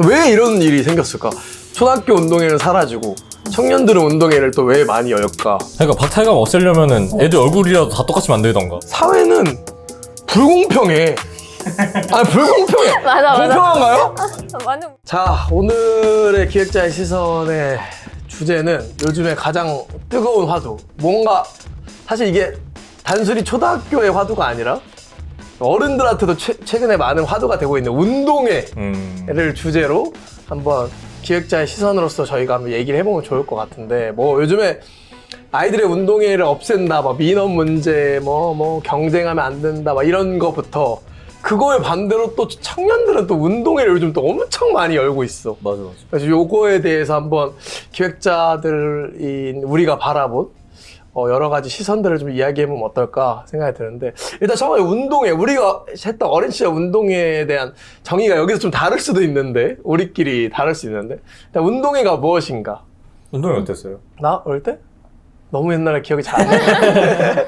왜 이런 일이 생겼을까? 초등학교 운동회는 사라지고 청년들은 운동회를 또 왜 많이 열까? 그러니까 박탈감 없애려면은 애들 얼굴이라도 다 똑같이 만들던가. 사회는 불공평해. 아니 불공평해. 맞아. 공평한가요? 완전 자, 오늘의 기획자의 시선의 주제는 요즘에 가장 뜨거운 화두. 뭔가 사실 이게 단순히 초등학교의 화두가 아니라 어른들한테도 최근에 많은 화두가 되고 있는 운동회를 주제로 한번 기획자의 시선으로서 저희가 한번 얘기를 해보면 좋을 것 같은데, 뭐 요즘에 아이들의 운동회를 없앤다, 뭐 민원 문제, 뭐 경쟁하면 안 된다, 막 이런 거부터 그거에 반대로 또 청년들은 또 운동회를 요즘 또 엄청 많이 열고 있어. 맞아. 그래서 요거에 대해서 한번 기획자들인 우리가 바라본 여러 가지 시선들을 좀 이야기해보면 어떨까 생각이 드는데, 일단 처음에 운동회, 우리가 했던 어린 시절 운동회에 대한 정의가 여기서 좀 다를 수도 있는데, 우리끼리 다를 수 있는데, 일단 운동회가 무엇인가? 운동회 어땠어요? 나 어릴 때? 너무 옛날에 기억이 잘 안 나.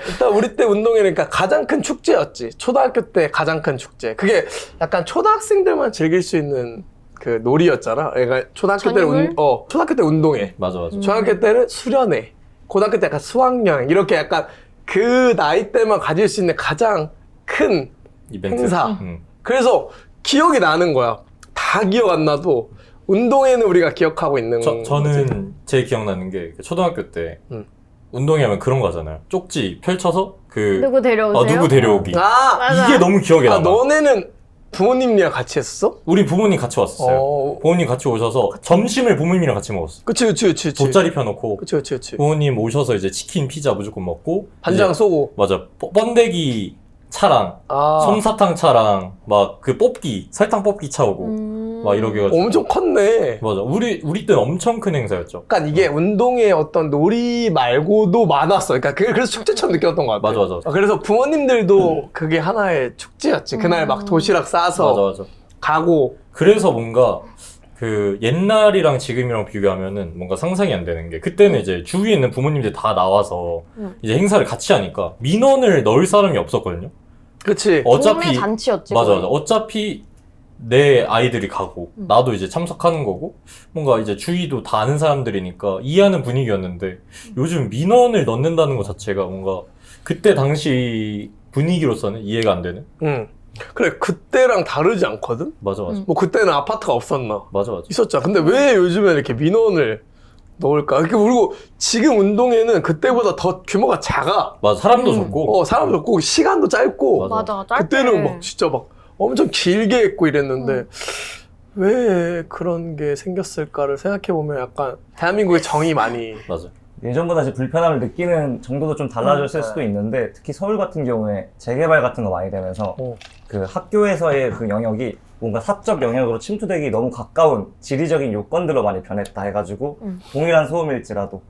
일단 우리 때 운동회는 그러니까 가장 큰 축제였지. 초등학교 때 가장 큰 축제. 그게 약간 초등학생들만 즐길 수 있는 그 놀이였잖아. 그러니까 초등학교 때는 초등학교 때 운동회. 맞아. 중학교 때는 수련회. 고등학교 때 약간 수학여행. 이렇게 약간 그 나이 때만 가질 수 있는 가장 큰 이벤트. 행사. 그래서 기억이 나는 거야. 다 기억 안 나도 운동회는 우리가 기억하고 있는 저는 제일 기억나는 게 초등학교 때 운동회 하면 그런 거 하잖아요. 쪽지 펼쳐서 누구 데려오세요? 누구 데려오기. 맞아. 이게 너무 기억에 남아. 너네는 부모님이랑 같이 했었어? 우리 부모님 같이 왔었어요. 부모님 같이 오셔서 점심을 부모님이랑 같이 먹었어. 그치. 돗자리 펴놓고 그치. 부모님 오셔서 이제 치킨, 피자 무조건 먹고 반장 이제 쏘고. 맞아. 번데기 차랑 솜사탕 차랑 막 그 뽑기 설탕 뽑기 차 오고 막 이러게 해가지고 엄청 컸네. 맞아. 우리 때는 엄청 큰 행사였죠. 그러니까 이게 운동회 어떤 놀이 말고도 많았어. 그러니까 그래서 축제처럼 느꼈던 것 같아. 맞아. 그래서 부모님들도 그게 하나의 축제였지. 그날 막 도시락 싸서 맞아. 가고. 그래서 뭔가 그 옛날이랑 지금이랑 비교하면은 뭔가 상상이 안 되는 게, 그때는 이제 주위에 있는 부모님들 다 나와서 이제 행사를 같이 하니까 민원을 넣을 사람이 없었거든요. 그치. 동네 잔치였지. 맞아. 거의. 어차피 내 아이들이 가고 나도 이제 참석하는 거고 뭔가 이제 주위도 다 아는 사람들이니까 이해하는 분위기였는데, 요즘 민원을 넣는다는 것 자체가 뭔가 그때 당시 분위기로서는 이해가 안 되는. 그래, 그때랑 다르지 않거든? 맞아. 뭐 그때는 아파트가 없었나? 맞아. 있었잖아. 근데 왜 요즘에 이렇게 민원을 넣을까? 그리고 지금 운동회는 그때보다 더 규모가 작아. 맞아. 사람도 적고. 사람도 없고 시간도 짧고. 맞아. 짧게. 그때는 막 진짜 막 엄청 길게 했고 이랬는데 왜 그런 게 생겼을까를 생각해보면 약간 대한민국의 정이 많이. 맞아. 예전보다 이제 불편함을 느끼는 정도도 좀 달라졌을 수도 있는데, 특히 서울 같은 경우에 재개발 같은 거 많이 되면서 그 학교에서의 그 영역이 뭔가 사적 영역으로 침투되기 너무 가까운 지리적인 요건들로 많이 변했다 해가지고 동일한 소음일지라도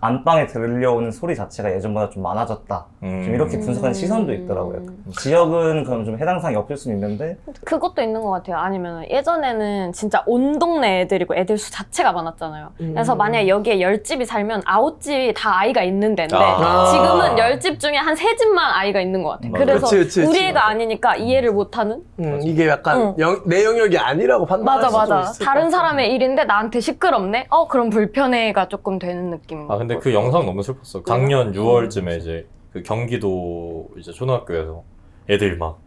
안방에 들려오는 소리 자체가 예전보다 좀 많아졌다. 좀 이렇게 분석하는 시선도 있더라고요. 지역은 그럼 좀 해당 사항이 없을 수는 있는데, 그것도 있는 것 같아요. 아니면 예전에는 진짜 온 동네 애들이고 애들 수 자체가 많았잖아요. 그래서 만약에 여기에 10집이 살면 9집이 다 아이가 있는 데인데 지금은 10집 중에 한 3집만 아이가 있는 것 같아요. 그래서 그치. 우리 애가 아니니까 이해를 못하는? 이게 약간 내 영역이 아니라고 판단할 수도 맞아. 있을 다른 것 같아. 사람의 일인데 나한테 시끄럽네? 그럼 불편해가 조금 되는 느낌. 근데 그 영상 너무 슬펐어. 작년 6월쯤에 이제 그 경기도 이제 초등학교에서 애들 막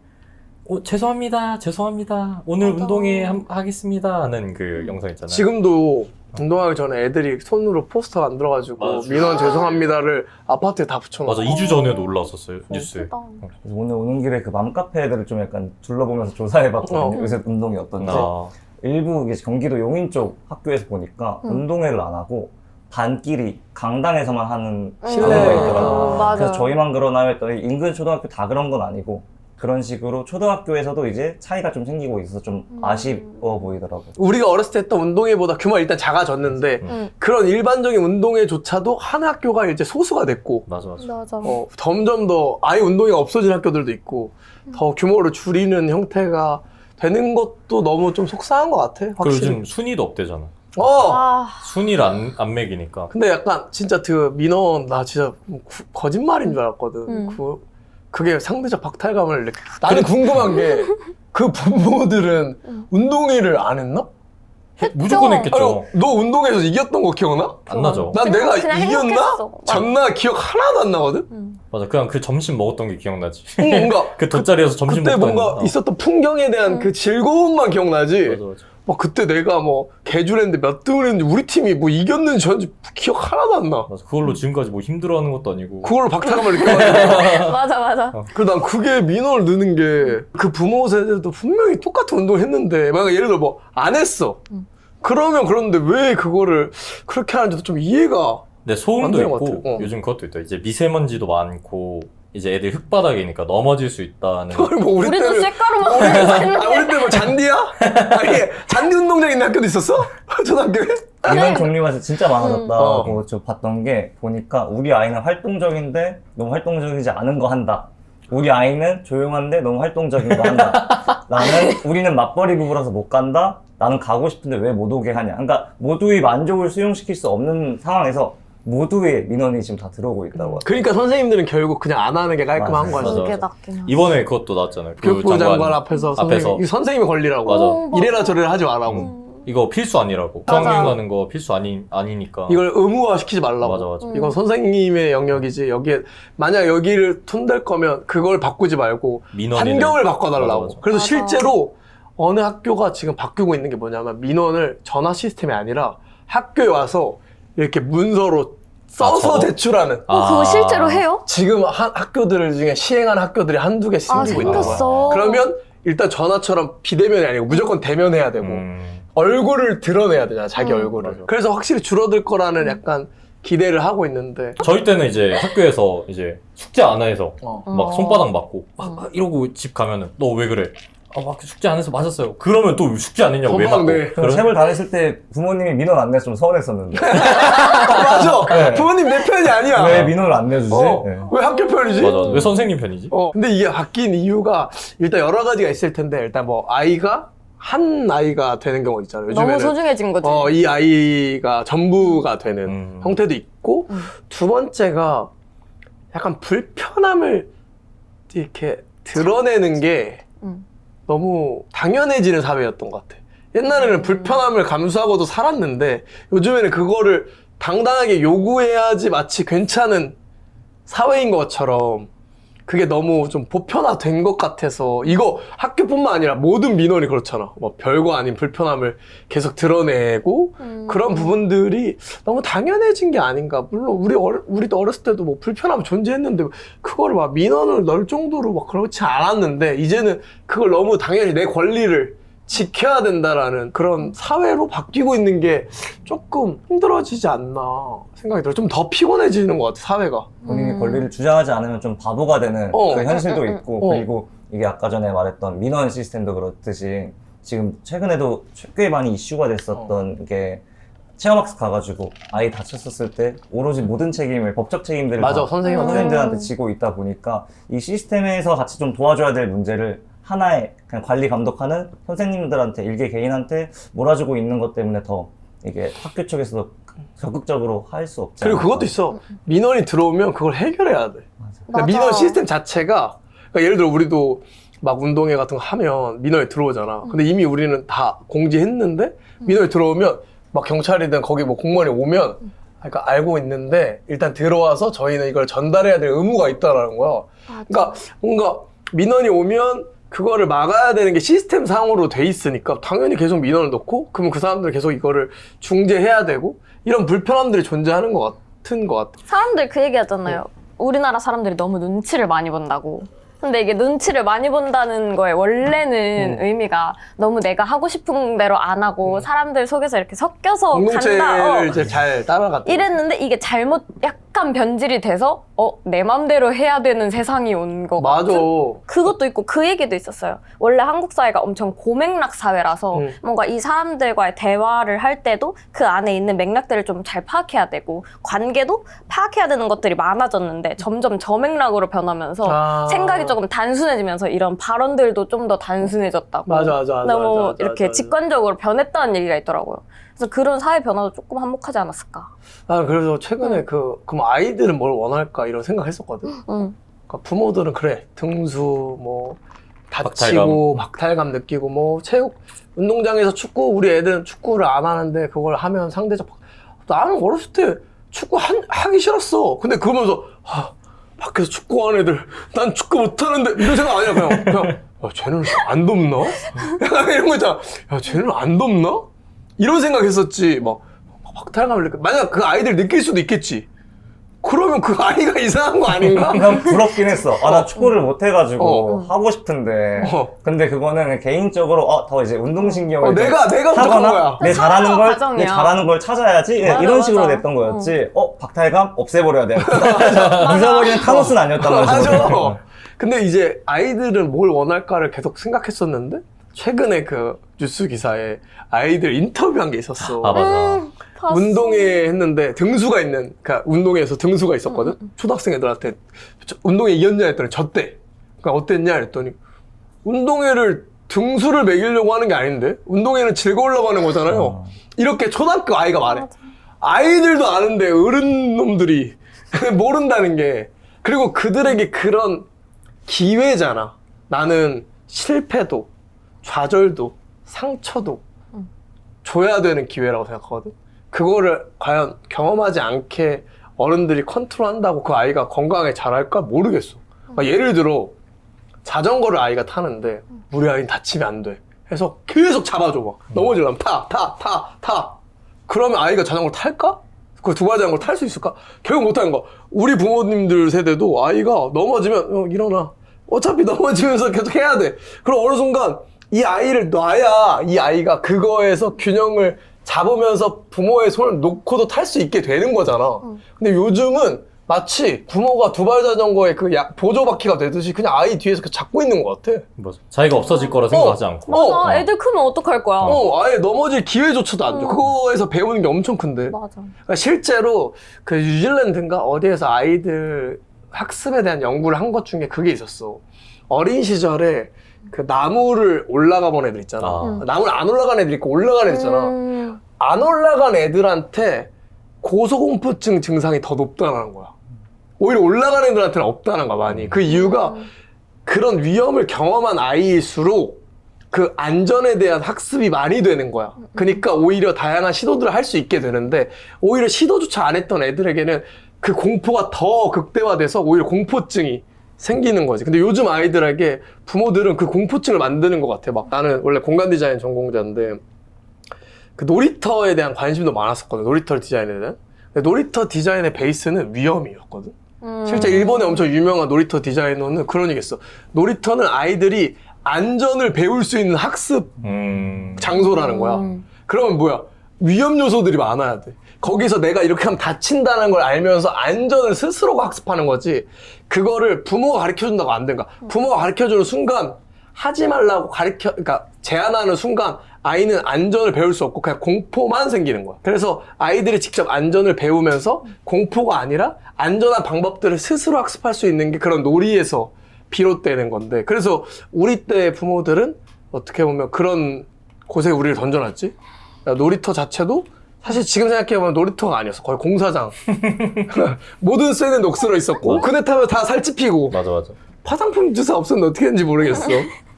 죄송합니다. 오늘 맞아. 운동회 하겠습니다 하는 그 영상 있잖아요. 지금도 운동하기 전에 애들이 손으로 포스터 만들어가지고 맞아. 민원 죄송합니다를 아파트에 다 붙여놓고. 맞아. 2주 전에도 올라왔었어요. 뉴스에. 예쁘다. 그래서 오늘 오는 길에 그 맘카페 애들을 좀 약간 둘러보면서 조사해봤거든요. 요새 운동이 어떤지. 일부 이게 경기도 용인 쪽 학교에서 보니까 운동회를 안 하고 반끼리 강당에서만 하는 경우가 있더라고요. 맞아요. 그래서 저희만 그러나요 했더니 인근 초등학교 다 그런 건 아니고, 그런 식으로 초등학교에서도 이제 차이가 좀 생기고 있어서 좀 아쉬워 보이더라고요. 우리가 어렸을 때 했던 운동회보다 규모가 일단 작아졌는데 그런 일반적인 운동회조차도 한 학교가 이제 소수가 됐고. 맞아. 점점 더 아예 운동회가 없어진 학교들도 있고 더 규모를 줄이는 형태가 되는 것도 너무 좀 속상한 것 같아. 그리고 확실히. 요즘 순위도 없대잖아. 순위를 순위를 안 매기니까. 근데 약간 진짜 그 민원 나 진짜 거짓말인 줄 알았거든. 그게 상대적 박탈감을 나는 궁금한 게 그 부모들은 운동회를 안 했나? 무조건 했겠죠. 아유, 너 운동에서 이겼던 거 기억나? 안 나죠. 난 내가 그냥 이겼나? 행복했어. 졌나? 기억 하나도 안 나거든? 맞아. 그냥 그 점심 먹었던 게 기억나지. 뭔가 그 돗자리에서 점심 그때 먹던 뭔가 있었던 풍경에 대한 그 즐거움만 기억나지? 맞아, 맞아. 막 그때 내가 뭐 개주했는데 몇 등을 했는지 우리 팀이 뭐 이겼는지 졌는지 기억 하나도 안 나. 맞아. 그걸로 지금까지 뭐 힘들어하는 것도 아니고. 그걸로 박탈감을 느껴가지고. 맞아. 그래서 난 그게 민원을 넣는 게 그 부모 세대도 분명히 똑같은 운동을 했는데 만약 예를 들어 뭐 안 했어. 그러면 그런데 왜 그거를 그렇게 하는지도 좀 이해가 근데 소음도 안 되는 것 있고 같아. 요즘 그것도 있다. 이제 미세먼지도 많고 이제 애들 흙바닥이니까 넘어질 수 있다는. 아니 뭐 우리 우리도 때는 쇳가루만 우리 때 뭐 잔디야? 아니 잔디 운동장 있는 학교도 있었어? 초등학교에? 이런 종류가 진짜 많아졌다고 어. 좀 봤던 게 보니까 우리 아이는 활동적인데 너무 활동적이지 않은 거 한다. 우리 아이는 조용한데 너무 활동적인 거 한다. 우리는 맞벌이 부부라서 못 간다. 나는 가고 싶은데 왜 못 오게 하냐. 그러니까 모두의 만족을 수용시킬 수 없는 상황에서 모두의 민원이 지금 다 들어오고 있다고. 그러니까 선생님들은 결국 그냥 안 하는 게 깔끔한 맞아. 거지. 그게 맞아. 낫긴 하지. 이번에 그것도 나왔잖아요. 교육부 장관 앞에서 선생님이 걸리라고. 맞아. 이래라 저래라 하지 말라고. 이거 필수 아니라고. 맞아. 수학여행 가는 거 필수 아니니까. 이걸 의무화 시키지 말라고. 맞아. 이건 선생님의 영역이지. 여기에 만약 여기를 손댈 거면 그걸 바꾸지 말고 민원인을. 환경을 바꿔달라고. 맞아. 그래서 맞아. 실제로 어느 학교가 지금 바뀌고 있는 게 뭐냐면 민원을 전화 시스템이 아니라 학교에 와서 이렇게 문서로 써서 적어? 제출하는. 그거 실제로 해요? 지금 학교들 중에 시행하는 학교들이 한두 개씩 생기고 있는 거야. 생겼어. 그러면 일단 전화처럼 비대면이 아니고 무조건 대면해야 되고 얼굴을 드러내야 되잖아, 자기 얼굴을. 맞아. 그래서 확실히 줄어들 거라는 약간 기대를 하고 있는데. 저희 때는 이제 학교에서 이제 숙제 안 해서 어. 막 손바닥 맞고 막 이러고 집 가면은 너 왜 그래? 막 숙제 안 해서 맞았어요. 그러면 또 숙제 안 했냐고 왜 손바닥 맞고? 내. 저는 세물 다녔을 때 부모님이 민원 안 내서 좀 서운했었는데 맞아. 네. 부모님 내 편이 아니야. 왜 민원을 안 내주지? 어. 네. 왜 학교 편이지? 맞아. 왜 선생님 편이지? 근데 이게 바뀐 이유가 일단 여러 가지가 있을 텐데 일단 뭐 아이가 한 아이가 되는 경우 있잖아요. 요즘에는 너무 소중해진 거지. 이 아이가 전부가 되는 형태도 있고 두 번째가 약간 불편함을 이렇게 드러내는 게 너무 당연해지는 사회였던 것 같아. 옛날에는 불편함을 감수하고도 살았는데 요즘에는 그거를 당당하게 요구해야지 마치 괜찮은 사회인 것처럼 그게 너무 좀 보편화된 것 같아서 이거 학교뿐만 아니라 모든 민원이 그렇잖아. 뭐 별거 아닌 불편함을 계속 드러내고 그런 부분들이 너무 당연해진 게 아닌가. 물론 우리도 어렸을 때도 뭐 불편함 존재했는데 그거를 막 민원을 넣을 정도로 막 그렇지 않았는데 이제는 그걸 너무 당연히 내 권리를 지켜야 된다라는 그런 사회로 바뀌고 있는 게 조금 힘들어지지 않나 생각이 들어요. 좀 더 피곤해지는 것 같아, 사회가. 본인이 권리를 주장하지 않으면 좀 바보가 되는 그 현실도 있고 그리고 이게 아까 전에 말했던 민원 시스템도 그렇듯이 지금 최근에도 꽤 많이 이슈가 됐었던 게 체험학습 가가지고 아이 다쳤었을 때 오로지 모든 책임을 법적 책임들을 맞아, 다 선생님들한테 지고 있다 보니까 이 시스템에서 같이 좀 도와줘야 될 문제를 하나의 그냥 관리 감독하는 선생님들한테 일개 개인한테 몰아주고 있는 것 때문에 더 이게 학교 쪽에서도 적극적으로 할 수 없지 그리고 않을까. 그것도 있어. 민원이 들어오면 그걸 해결해야 돼. 그러니까 맞아. 민원 시스템 자체가 그러니까 예를 들어 우리도 막 운동회 같은 거 하면 민원이 들어오잖아. 근데 이미 우리는 다 공지했는데 민원이 들어오면 막 경찰이든 거기 뭐 공무원이 오면 그러니까 알고 있는데 일단 들어와서 저희는 이걸 전달해야 될 의무가 있다라는 거야. 그러니까 뭔가 민원이 오면 그거를 막아야 되는 게 시스템 상으로 돼 있으니까 당연히 계속 민원을 넣고 그러면 그 사람들 계속 이거를 중재해야 되고 이런 불편함들이 존재하는 것 같은 것 같아. 사람들 그 얘기 하잖아요. 우리나라 사람들이 너무 눈치를 많이 본다고. 근데 이게 눈치를 많이 본다는 거에 원래는 의미가 너무 내가 하고 싶은 대로 안 하고 사람들 속에서 이렇게 섞여서 간다. 공동체를 이제 잘 따라갔다. 이랬는데 이게 잘못 약간 변질이 돼서 내 맘대로 해야 되는 세상이 온 거 맞아. 같은? 그것도 있고 그 얘기도 있었어요. 원래 한국 사회가 엄청 고맥락 사회라서 뭔가 이 사람들과의 대화를 할 때도 그 안에 있는 맥락들을 좀 잘 파악해야 되고 관계도 파악해야 되는 것들이 많아졌는데 점점 저맥락으로 변하면서 생각이 조금 단순해지면서 이런 발언들도 좀 더 단순해졌다고. 맞아. 너무 이렇게 맞아. 직관적으로 변했다는 얘기가 있더라고요. 그래서 그런 사회 변화도 조금 한몫하지 않았을까. 나는 그래서 최근에 그럼 아이들은 뭘 원할까 이런 생각했었거든. 그러니까 부모들은 그래 등수 뭐 다치고 박탈감 느끼고 뭐 체육 운동장에서 축구 우리 애들은 축구를 안 하는데 그걸 하면 상대적 나는 어렸을 때 축구 하기 싫었어. 근데 그러면서 밖에서 축구하는 애들 난 축구 못하는데 이런 생각 아니야. 그냥 야, 쟤는 안 덥나? 약간 이런 거 있잖아. 야, 쟤는 안 덥나? 이런 생각했었지. 막 박탈감을 느껴. 만약 그 아이들 느낄 수도 있겠지. 그러면 그 아이가 이상한 거 아닌가? 난 부럽긴 했어. 나 축구를 못 해가지고 하고 싶은데. 어. 근데 그거는 개인적으로 더 이제 운동신경을 내가 부족한 하거나 거야. 내 잘하는 과정이야. 걸 찾아야지. 맞아, 이런 식으로 맞아. 냈던 거였지. 박탈감 없애버려야 돼. 부숴버리는 타노스는 아니었단 말이지. 맞아. 근데 이제 아이들은 뭘 원할까를 계속 생각했었는데 최근에 그 뉴스 기사에 아이들 인터뷰한 게 있었어. 맞아. 봤어. 운동회 했는데 등수가 있는, 그러니까 운동회에서 등수가 있었거든. 초등학생 애들한테 운동회 이겼냐 했더니 졌대. 그러니까 어땠냐 했더니 운동회를 등수를 매기려고 하는 게 아닌데 운동회는 즐거우려고 하는 거잖아요. 이렇게 초등학교 아이가 말해. 아이들도 아는데 어른 놈들이 모른다는 게. 그리고 그들에게 그런 기회잖아. 나는 실패도 좌절도 상처도 줘야 되는 기회라고 생각하거든. 그거를 과연 경험하지 않게 어른들이 컨트롤한다고 그 아이가 건강하게 자랄까 모르겠어. 그러니까 예를 들어 자전거를 아이가 타는데 우리 아이는 다치면 안 돼 해서 계속 잡아줘. 막 넘어지려면 타 그러면 아이가 자전거를 탈까? 그 두 발 자전거를 탈 수 있을까? 결국 못하는 거. 우리 부모님들 세대도 아이가 넘어지면 일어나. 어차피 넘어지면서 계속 해야 돼. 그럼 어느 순간 이 아이를 놔야 이 아이가 그거에서 균형을 잡으면서 부모의 손을 놓고도 탈 수 있게 되는 거잖아. 근데 요즘은 마치 부모가 두발 자전거에 그 보조바퀴가 되듯이 그냥 아이 뒤에서 잡고 있는 것 같아. 맞아. 자기가 없어질 거라 생각하지 않고. 맞아. 애들 크면 어떡할 거야. 아예 넘어질 기회조차도 안 줘. 그거에서 배우는 게 엄청 큰데. 맞아. 그러니까 실제로 그 뉴질랜드인가 어디에서 아이들 학습에 대한 연구를 한 것 중에 그게 있었어. 어린 시절에 그 나무를 올라가 본 애들 있잖아. 나무를 안 올라간 애들 있고 올라간 애들 있잖아. 안 올라간 애들한테 고소공포증 증상이 더 높다는 거야. 오히려 올라간 애들한테는 없다는 거야, 많이. 그 이유가 그런 위험을 경험한 아이일수록 그 안전에 대한 학습이 많이 되는 거야. 그러니까 오히려 다양한 시도들을 할 수 있게 되는데 오히려 시도조차 안 했던 애들에게는 그 공포가 더 극대화돼서 오히려 공포증이 생기는 거지. 근데 요즘 아이들에게 부모들은 그 공포증을 만드는 것 같아. 막 나는 원래 공간 디자인 전공자인데 그 놀이터에 대한 관심도 많았었거든. 놀이터 디자인에 대한. 근데 놀이터 디자인의 베이스는 위험이었거든. 실제 일본의 엄청 유명한 놀이터 디자이너는 그런 얘기 했어. 놀이터는 아이들이 안전을 배울 수 있는 학습 장소라는 거야. 그러면 뭐야? 위험 요소들이 많아야 돼. 거기서 내가 이렇게 하면 다친다는 걸 알면서 안전을 스스로가 학습하는 거지. 그거를 부모가 가르쳐준다고 안 된가. 부모가 가르쳐주는 순간 하지 말라고 그러니까 제안하는 순간 아이는 안전을 배울 수 없고 그냥 공포만 생기는 거야. 그래서 아이들이 직접 안전을 배우면서 공포가 아니라 안전한 방법들을 스스로 학습할 수 있는 게 그런 놀이에서 비롯되는 건데. 그래서 우리 때 부모들은 어떻게 보면 그런 곳에 우리를 던져놨지. 놀이터 자체도 사실 지금 생각해보면 놀이터가 아니었어. 거의 공사장. 모든 쇠는 녹슬어 있었고 그네 타면 다 살집히고 맞아. 화장품 주사 없었는데 어떻게 했는지 모르겠어.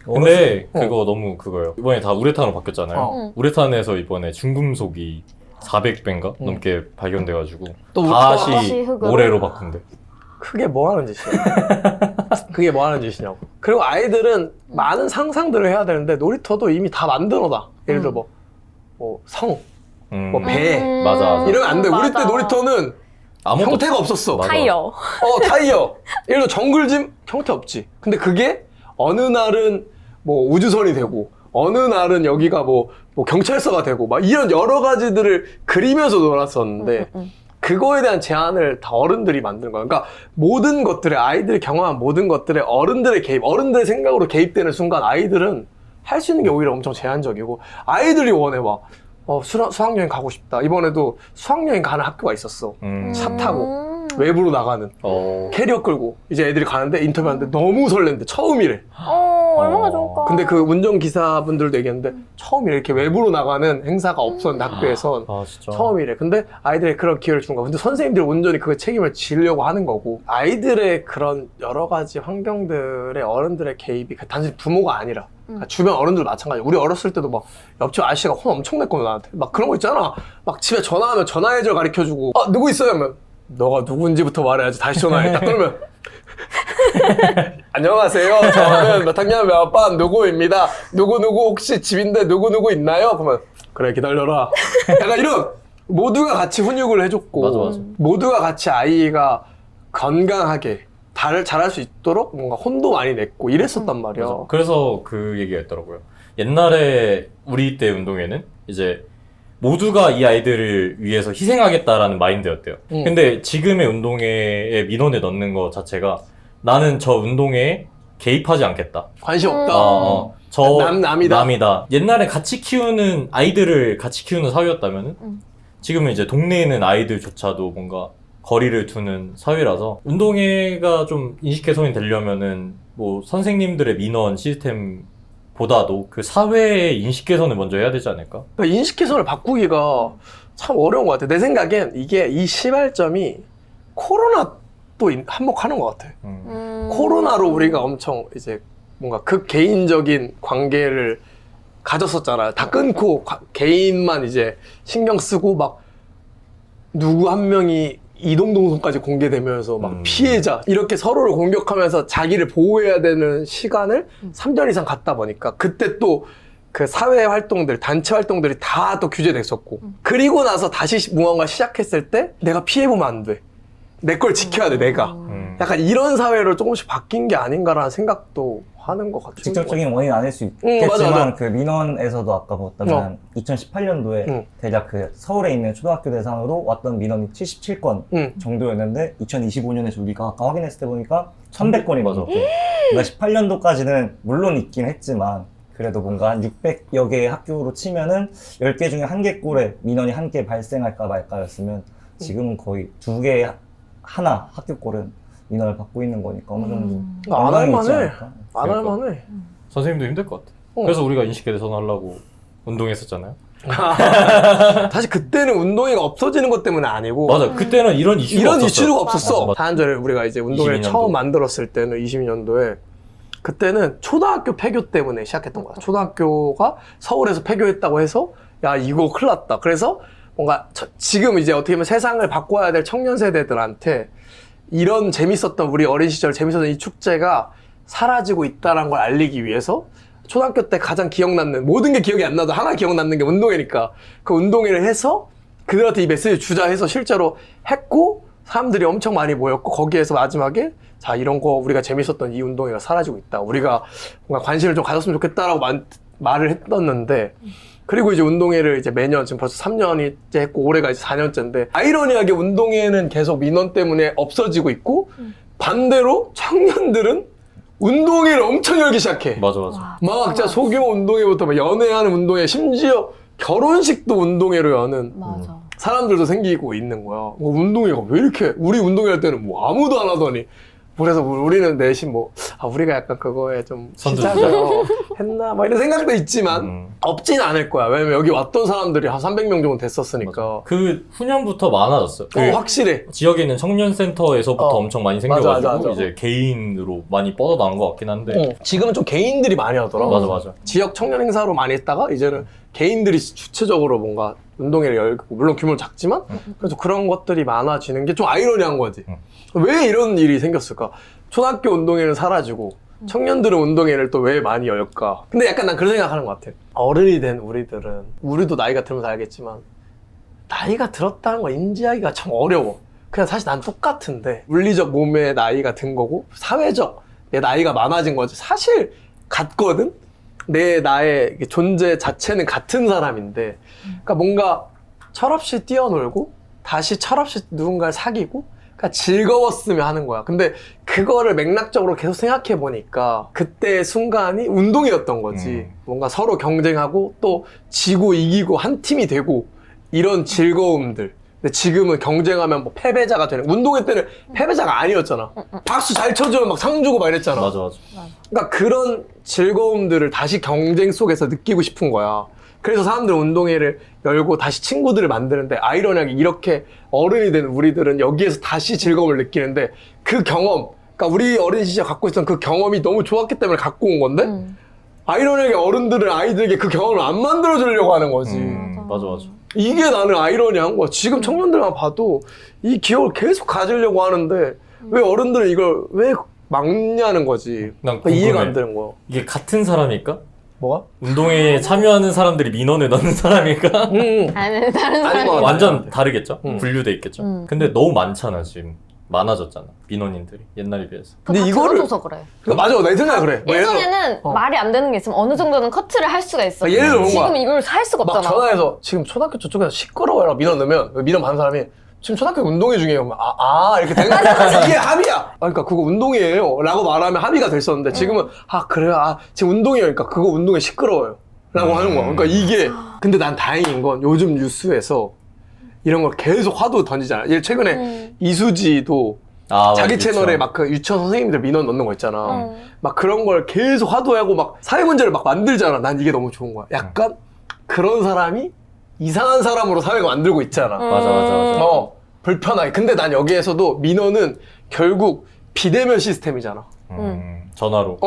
근데 그거 너무 그거예요. 이번에 다 우레탄으로 바뀌었잖아요. 우레탄에서 이번에 중금속이 400배인가 넘게 발견돼가지고 또 다시 다시 흙으로? 모래로 바꾼대. 그게 뭐 하는 짓이야? 그게 뭐 하는 짓이냐고. 그리고 아이들은 많은 상상들을 해야 되는데 놀이터도 이미 다 만들어놔. 예를 들어 성, 배 맞아. 이러면 안 돼. 우리 때 맞아. 놀이터는 아무것도 형태가 없었어. 맞아. 타이어. 타이어. 예를 들어 정글짐 형태 없지. 근데 그게 어느 날은 뭐 우주선이 되고 어느 날은 여기가 뭐 경찰서가 되고 막 이런 여러 가지들을 그리면서 놀았었는데 그거에 대한 제안을 다 어른들이 만드는 거야. 그러니까 모든 것들에 아이들이 경험한 모든 것들에 어른들의 개입, 어른들의 생각으로 개입되는 순간 아이들은 할 수 있는 게 오히려 엄청 제한적이고 아이들이 원해 막 수학여행 가고 싶다. 이번에도 수학여행 가는 학교가 있었어. 차 타고 외부로 나가는 캐리어 끌고 이제 애들이 가는데 인터뷰하는데 너무 설렌대. 처음이래. 얼마나 좋을까. 근데 그 운전기사분들도 얘기했는데 처음 이렇게 외부로 나가는 행사가 없었는데 학교에선 아 진짜. 처음이래. 근데 아이들이 그런 기회를 준 거야. 근데 선생님들 온전히 그 책임을 지려고 하는 거고 아이들의 그런 여러 가지 환경들의 어른들의 개입이 단순히 부모가 아니라 그러니까 주변 어른들 마찬가지야. 우리 어렸을 때도 막 옆집 아저씨가 혼 엄청 냈거든 나한테. 막 그런 거 있잖아. 막 집에 전화하면 전화 예절 가르쳐주고 누구 있어요? 하면 너가 누군지부터 말해야지 다시 전화해. 딱 그러면 안녕하세요. 저는 몇 학년 몇 반 누구입니다. 누구누구 혹시 집인데 누구누구 있나요? 그러면 그래 기다려라. 약간 이런 모두가 같이 훈육을 해줬고 맞아. 모두가 같이 아이가 건강하게 잘할 수 있도록 뭔가 혼도 많이 냈고 이랬었단 말이야. 맞아. 그래서 그 얘기가 있더라고요. 옛날에 우리 때 운동회는 이제 모두가 이 아이들을 위해서 희생하겠다라는 마인드였대요. 근데 지금의 운동회에 민원을 넣는 것 자체가 나는 저 운동회에 개입하지 않겠다. 관심 없다. 저 남이다. 옛날에 같이 키우는 아이들을 같이 키우는 사회였다면은 지금은 이제 동네에 있는 아이들조차도 뭔가 거리를 두는 사회라서 운동회가 좀 인식 개선이 되려면은 뭐 선생님들의 민원 시스템보다도 그 사회의 인식 개선을 먼저 해야 되지 않을까? 그러니까 인식 개선을 바꾸기가 참 어려운 것 같아. 내 생각엔 이게 이 시발점이 코로나 또 한몫하는 것 같아. 코로나로 우리가 엄청 이제 뭔가 극개인적인 관계를 가졌었잖아요. 다 끊고 개인만 이제 신경 쓰고 막 누구 한 명이 이동동선까지 공개되면서 막 피해자 이렇게 서로를 공격하면서 자기를 보호해야 되는 시간을 3년 이상 갖다 보니까 그때 또 그 사회 활동들, 단체 활동들이 다 또 규제됐었고 그리고 나서 다시 무언가 시작했을 때 내가 피해보면 안 돼. 내 걸 지켜야 돼, 내가. 약간 이런 사회로 조금씩 바뀐 게 아닌가라는 생각도 하는 것 같아요. 직접적인 원인은 아닐 수 있겠지만 맞아. 그 민원에서도 아까 보았다면 2018년도에 대략 그 서울에 있는 초등학교 대상으로 왔던 민원이 77건 정도였는데 2025년에 우리가 아까 확인했을 때 보니까 1100건이 넘었대. 그러니까 18년도까지는 물론 있긴 했지만 그래도 뭔가 한 600여 개의 학교로 치면은 10개 중에 1개꼴에 민원이 1개 발생할까 말까였으면 지금은 거의 2개 하나 학교꼴은 민원을 받고 있는 거니까 어느 정도 안 영향이 있지 할만해. 않을까? 안 할만해. 선생님도 힘들 것 같아. 그래서 우리가 인식 개선 하려고 운동했었잖아요. 사실 그때는 운동회가 없어지는 것 때문에 아니고 맞아. 그때는 이런 이슈가 없었어. 맞아. 4년 전에 우리가 이제 운동회를 22년도. 처음 만들었을 때는 22년도에 그때는 초등학교 폐교 때문에 시작했던 거야. 초등학교가 서울에서 폐교했다고 해서 야 이거 큰일 났다. 그래서 뭔가 지금 이제 어떻게 보면 세상을 바꿔야 될 청년 세대들한테 이런 재밌었던 우리 어린 시절 재밌었던 이 축제가 사라지고 있다는 걸 알리기 위해서 초등학교 때 가장 기억 남는 모든 게 기억이 안 나도 하나 기억 남는 게 운동회니까 그 운동회를 해서 그들한테 이 메시지를 주자 해서 실제로 했고 사람들이 엄청 많이 모였고 거기에서 마지막에 자 이런 거 우리가 재밌었던 이 운동회가 사라지고 있다. 우리가 뭔가 관심을 좀 가졌으면 좋겠다라고 말을 했었는데 그리고 이제 운동회를 이제 매년 지금 벌써 3년이째 했고 올해가 이제 4년째인데 아이러니하게 운동회는 계속 민원 때문에 없어지고 있고 반대로 청년들은 운동회를 엄청 열기 시작해. 맞아. 막 진짜 소규모 운동회부터 막 연애하는 운동회 심지어 결혼식도 운동회로 여는 맞아. 사람들도 생기고 있는 거야. 운동회가 왜 이렇게 우리 운동회 할 때는 뭐 아무도 안 하더니 그래서 우리는 내심 우리가 약간 그거에 좀 시작을 했나? 막 이런 생각도 있지만 없진 않을 거야. 왜냐면 여기 왔던 사람들이 한 300명 정도 됐었으니까. 맞아. 그 후년부터 많아졌어요. 확실해. 지역에 있는 청년센터에서부터 엄청 많이 생겨가지고 맞아. 이제 개인으로 많이 뻗어나온 것 같긴 한데 지금은 좀 개인들이 많이 하더라. 맞아. 지역 청년 행사로 많이 했다가 이제는 개인들이 주체적으로 뭔가 운동회를 열고 물론 규모는 작지만 그래서 그런 것들이 많아지는 게 좀 아이러니한 거지. 왜 이런 일이 생겼을까? 초등학교 운동회는 사라지고 청년들은 운동회를 또 왜 많이 열까? 근데 약간 난 그런 생각하는 것 같아. 어른이 된 우리들은 우리도 나이가 들면서 알겠지만 나이가 들었다는 걸 인지하기가 참 어려워. 그냥 사실 난 똑같은데 물리적 몸의 나이가 든 거고 사회적 내 나이가 많아진 거지. 사실 같거든? 나의 존재 자체는 같은 사람인데 그러니까 뭔가 철없이 뛰어놀고 다시 철없이 누군가를 사귀고 그러니까 즐거웠으면 하는 거야. 근데 그거를 맥락적으로 계속 생각해 보니까 그때의 순간이 운동이었던 거지. 뭔가 서로 경쟁하고 또 지고 이기고 한 팀이 되고 이런 즐거움들 근데 지금은 경쟁하면 뭐 패배자가 되는, 운동회 때는 패배자가 아니었잖아. 박수 잘 쳐주면 막 상 주고 막 이랬잖아. 맞아. 그러니까 그런 즐거움들을 다시 경쟁 속에서 느끼고 싶은 거야. 그래서 사람들은 운동회를 열고 다시 친구들을 만드는데, 아이러니하게 이렇게 어른이 된 우리들은 여기에서 다시 즐거움을 느끼는데, 그 경험, 그러니까 우리 어린 시절 갖고 있었던 그 경험이 너무 좋았기 때문에 갖고 온 건데, 아이러니하게 어른들은 아이들에게 그 경험을 안 만들어주려고 하는 거지. 맞아. 이게 나는 아이러니한 거야. 지금 청년들만 봐도 이 기억을 계속 가지려고 하는데 왜 어른들은 이걸 왜 막냐는 거지. 난 그러니까 이해가 궁금해. 안 되는 거야. 이게 같은 사람일까? 뭐가? 운동회에 참여하는 사람들이 민원을 넣는 사람일까? 아니, 다른 아닌 사람이. 것 같아. 완전 다르겠죠? 응. 분류돼 있겠죠? 근데 너무 많잖아, 지금. 많아졌잖아, 민원인들이. 옛날에 비해서. 근데 다 이거를- 들어줘서 그래. 그러니까 맞아, 내 생각에 그래. 뭐 예를 들어 예전에는 말이 안 되는 게 있으면 어느 정도는 커트를 할 수가 있어. 예를 들어 지금 뭔가 이걸 할 수가 막 없잖아. 전화해서 지금 초등학교 저쪽에서 시끄러워라 민원 넣으면 민원 받는 사람이 지금 초등학교 운동회 중이에요. 그러면 이렇게 되는 거야. 이게 합의야. 그러니까 그거 운동회예요 라고 말하면 합의가 됐었는데 지금은 그래요. 지금 운동회요. 그러니까 그거 운동회 시끄러워요 라고 하는 거야. 그러니까 이게 근데 난 다행인 건 요즘 뉴스에서 이런 걸 계속 화두 던지잖아. 최근에 이수지도 자기 맞아, 채널에 그쵸. 막 그 유치원 선생님들 민원 넣는 거 있잖아. 막 그런 걸 계속 화두하고 막 사회 문제를 막 만들잖아. 난 이게 너무 좋은 거야. 약간 그런 사람이 이상한 사람으로 사회가 만들고 있잖아. 맞아. 불편하게. 근데 난 여기에서도 민원은 결국 비대면 시스템이잖아. 전화로.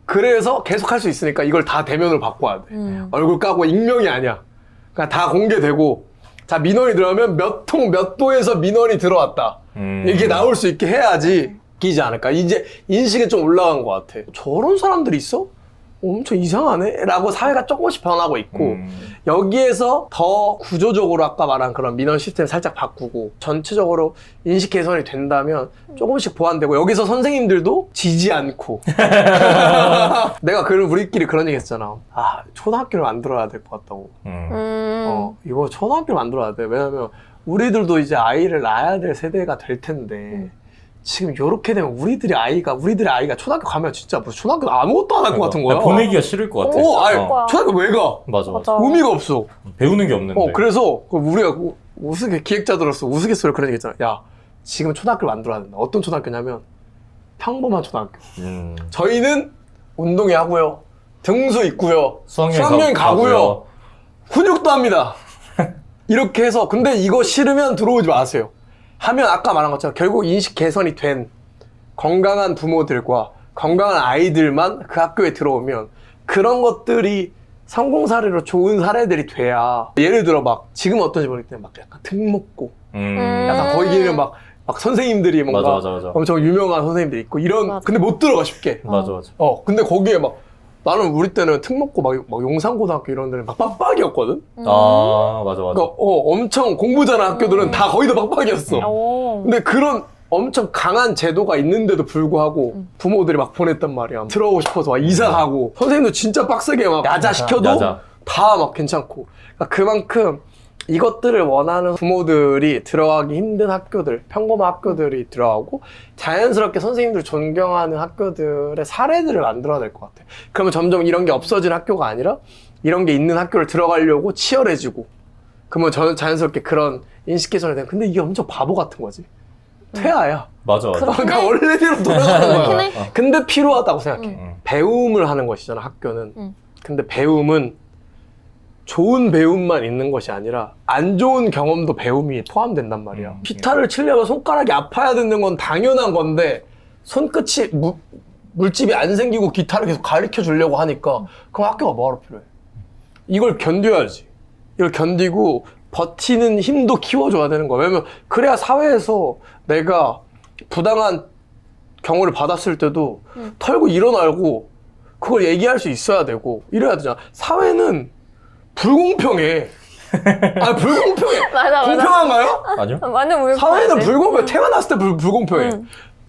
그래서 계속 할 수 있으니까 이걸 다 대면으로 바꿔야 돼. 얼굴 까고 익명이 아니야. 그러니까 다 공개되고, 자, 민원이 들어오면 몇 통 몇 도에서 민원이 들어왔다. 이게 나올 수 있게 해야지 끼지 않을까. 이제 인식이 좀 올라간 것 같아. 저런 사람들이 있어? 엄청 이상하네? 라고 사회가 조금씩 변하고 있고, 여기에서 더 구조적으로 아까 말한 그런 민원 시스템 살짝 바꾸고, 전체적으로 인식 개선이 된다면 조금씩 보완되고, 여기서 선생님들도 지지 않고. 내가 우리끼리 그런 얘기 했잖아. 초등학교를 만들어야 될 것 같다고. 이거 초등학교를 만들어야 돼. 왜냐면 우리들도 이제 아이를 낳아야 될 세대가 될 텐데, 지금 이렇게 되면 우리들의 아이가 초등학교 가면 진짜 뭐 초등학교 아무것도 안 할 것 같은 거야. 보내기가 싫을 것 같아. 초등학교 왜 가? 맞아. 의미가 없어. 배우는 게 없는데. 그래서 우리가 기획자들로서 우스갯소리로 그런 얘기 했잖아. 야, 지금 초등학교를 만들어야 된다. 어떤 초등학교냐면 평범한 초등학교. 저희는 운동회 하고요. 등수 있고요. 수학여행 가고요. 훈육도 합니다. 이렇게 해서 근데 이거 싫으면 들어오지 마세요. 하면 아까 말한 것처럼 결국 인식 개선이 된 건강한 부모들과 건강한 아이들만 그 학교에 들어오면 그런 것들이 성공 사례로 좋은 사례들이 돼야. 예를 들어 막 지금 어떤지 모르겠는데 막 약간 특목고 약간 거기 가면 막 선생님들이 뭔가 맞아. 엄청 유명한 선생님들이 있고 이런. 맞아. 근데 못 들어가 쉽게. 맞아. 근데 거기에 막 나는 우리 때는 특목고 막 용산고등학교 이런 데는 막 빡빡이었거든. 맞아. 그러니까 엄청 공부 잘하는 학교들은 다 거의 다 빡빡이었어. 근데 그런 엄청 강한 제도가 있는데도 불구하고 부모들이 막 보냈단 말이야. 들어오고 싶어서 막 이사 가고 선생님도 진짜 빡세게 막 야자 시켜도 야자. 다 막 괜찮고. 그러니까 그만큼 이것들을 원하는 부모들이 들어가기 힘든 학교들, 평범한 학교들이 들어가고 자연스럽게 선생님들 존경하는 학교들의 사례들을 만들어야 될 것 같아. 그러면 점점 이런 게 없어진 학교가 아니라 이런 게 있는 학교를 들어가려고 치열해지고, 그러면 자연스럽게 그런 인식 개선이 되는. 근데 이게 엄청 바보 같은 거지. 퇴화야. 맞아. 그러니까 원래대로 돌아가는 그렇긴 거야. 해. 근데 필요하다고 생각해. 배움을 하는 것이잖아, 학교는. 근데 배움은 좋은 배움만 있는 것이 아니라 안 좋은 경험도 배움이 포함된단 말이야. 기타를 치려면 손가락이 아파야 되는 건 당연한 건데 손끝이 물집이 안 생기고 기타를 계속 가르쳐 주려고 하니까 그럼 학교가 뭐하러 필요해? 이걸 견뎌야지. 이걸 견디고 버티는 힘도 키워줘야 되는 거야. 왜냐면 그래야 사회에서 내가 부당한 경우를 받았을 때도 털고 일어나고 그걸 얘기할 수 있어야 되고 이래야 되잖아. 사회는 불공평해. 불공평해. 맞아. 공평한가요? 아니요? 완전 울컥. 사회는 불공평해. 태어났을 때 불공평해.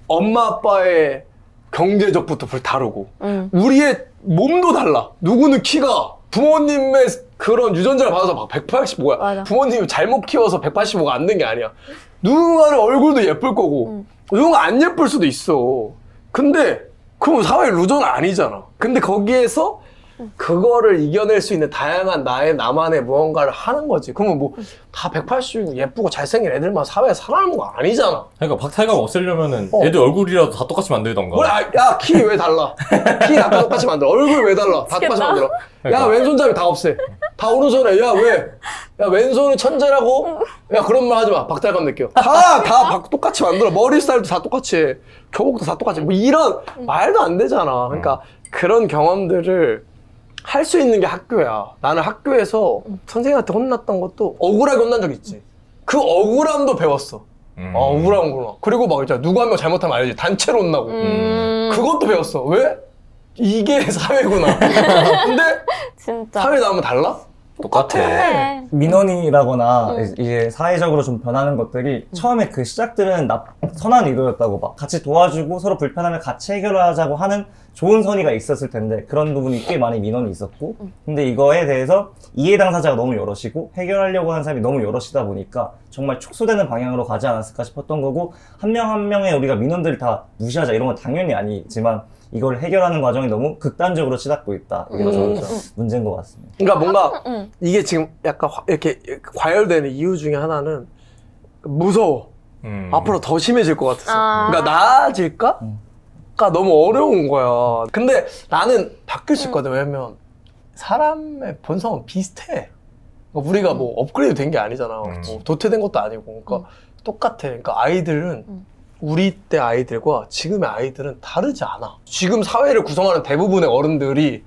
엄마 아빠의 경제적부터 다르고 우리의 몸도 달라. 누구는 키가 부모님의 그런 유전자를 받아서 막 185야. 맞아. 부모님이 잘못 키워서 185가 안 된 게 아니야. 누군가는 얼굴도 예쁠 거고 누군가 안 예쁠 수도 있어. 근데 그럼 사회 루저는 아니잖아. 근데 거기에서 그거를 이겨낼 수 있는 다양한 나만의 무언가를 하는 거지. 그러면 뭐 다 180 예쁘고 잘생긴 애들만 사회에 살아남는 거 아니잖아. 그러니까 박탈감 없애려면은 애들 얼굴이라도 다 똑같이 만들던가. 그래, 야, 키 왜 달라? 키 다 똑같이 만들어. 얼굴 왜 달라? 다 똑같이 만들어. 야, 그러니까. 왼손잡이 다 없애. 다 오른손에. 야, 왜? 야, 왼손은 천재라고? 야, 그런 말 하지 마. 박탈감 느껴. 다 똑같이 만들어. 머리 스타일도 다 똑같이 해. 교복도 다 똑같이 해. 뭐 이런 말도 안 되잖아. 그러니까 그런 경험들을 할 수 있는 게 학교야. 나는 학교에서 선생님한테 혼났던 것도 억울하게 혼난 적 있지. 그 억울함도 배웠어. 아, 억울한구나. 그리고 막 이제 누구 한 명 잘못하면 알지. 단체로 혼나고. 그것도 배웠어. 왜? 이게 사회구나. 근데 진짜. 사회 나오면 달라? 똑같아. 네. 민원이라거나 이제 사회적으로 좀 변하는 것들이 처음에 그 시작들은 선한 의도였다고 막 같이 도와주고 서로 불편함을 같이 해결하자고 하는 좋은 선의가 있었을 텐데 그런 부분이 꽤 많이 민원이 있었고 근데 이거에 대해서 이해 당사자가 너무 여럿이고 해결하려고 하는 사람이 너무 여럿이다 보니까 정말 축소되는 방향으로 가지 않았을까 싶었던 거고 한 명 한 명의 우리가 민원들을 다 무시하자 이런 건 당연히 아니지만 이걸 해결하는 과정이 너무 극단적으로 치닫고 있다. 이게 좀 문제인 것 같습니다. 그러니까 뭔가 이게 지금 약간 이렇게 과열되는 이유 중에 하나는 무서워. 앞으로 더 심해질 것 같았어. 그러니까 나아질까? 가 너무 어려운 거야. 근데 나는 바뀔 수 있거든. 왜냐면 사람의 본성은 비슷해. 그러니까 우리가 뭐 업그레이드 된 게 아니잖아. 뭐 도태된 것도 아니고. 그러니까 똑같아. 그러니까 아이들은 우리 때 아이들과 지금의 아이들은 다르지 않아. 지금 사회를 구성하는 대부분의 어른들이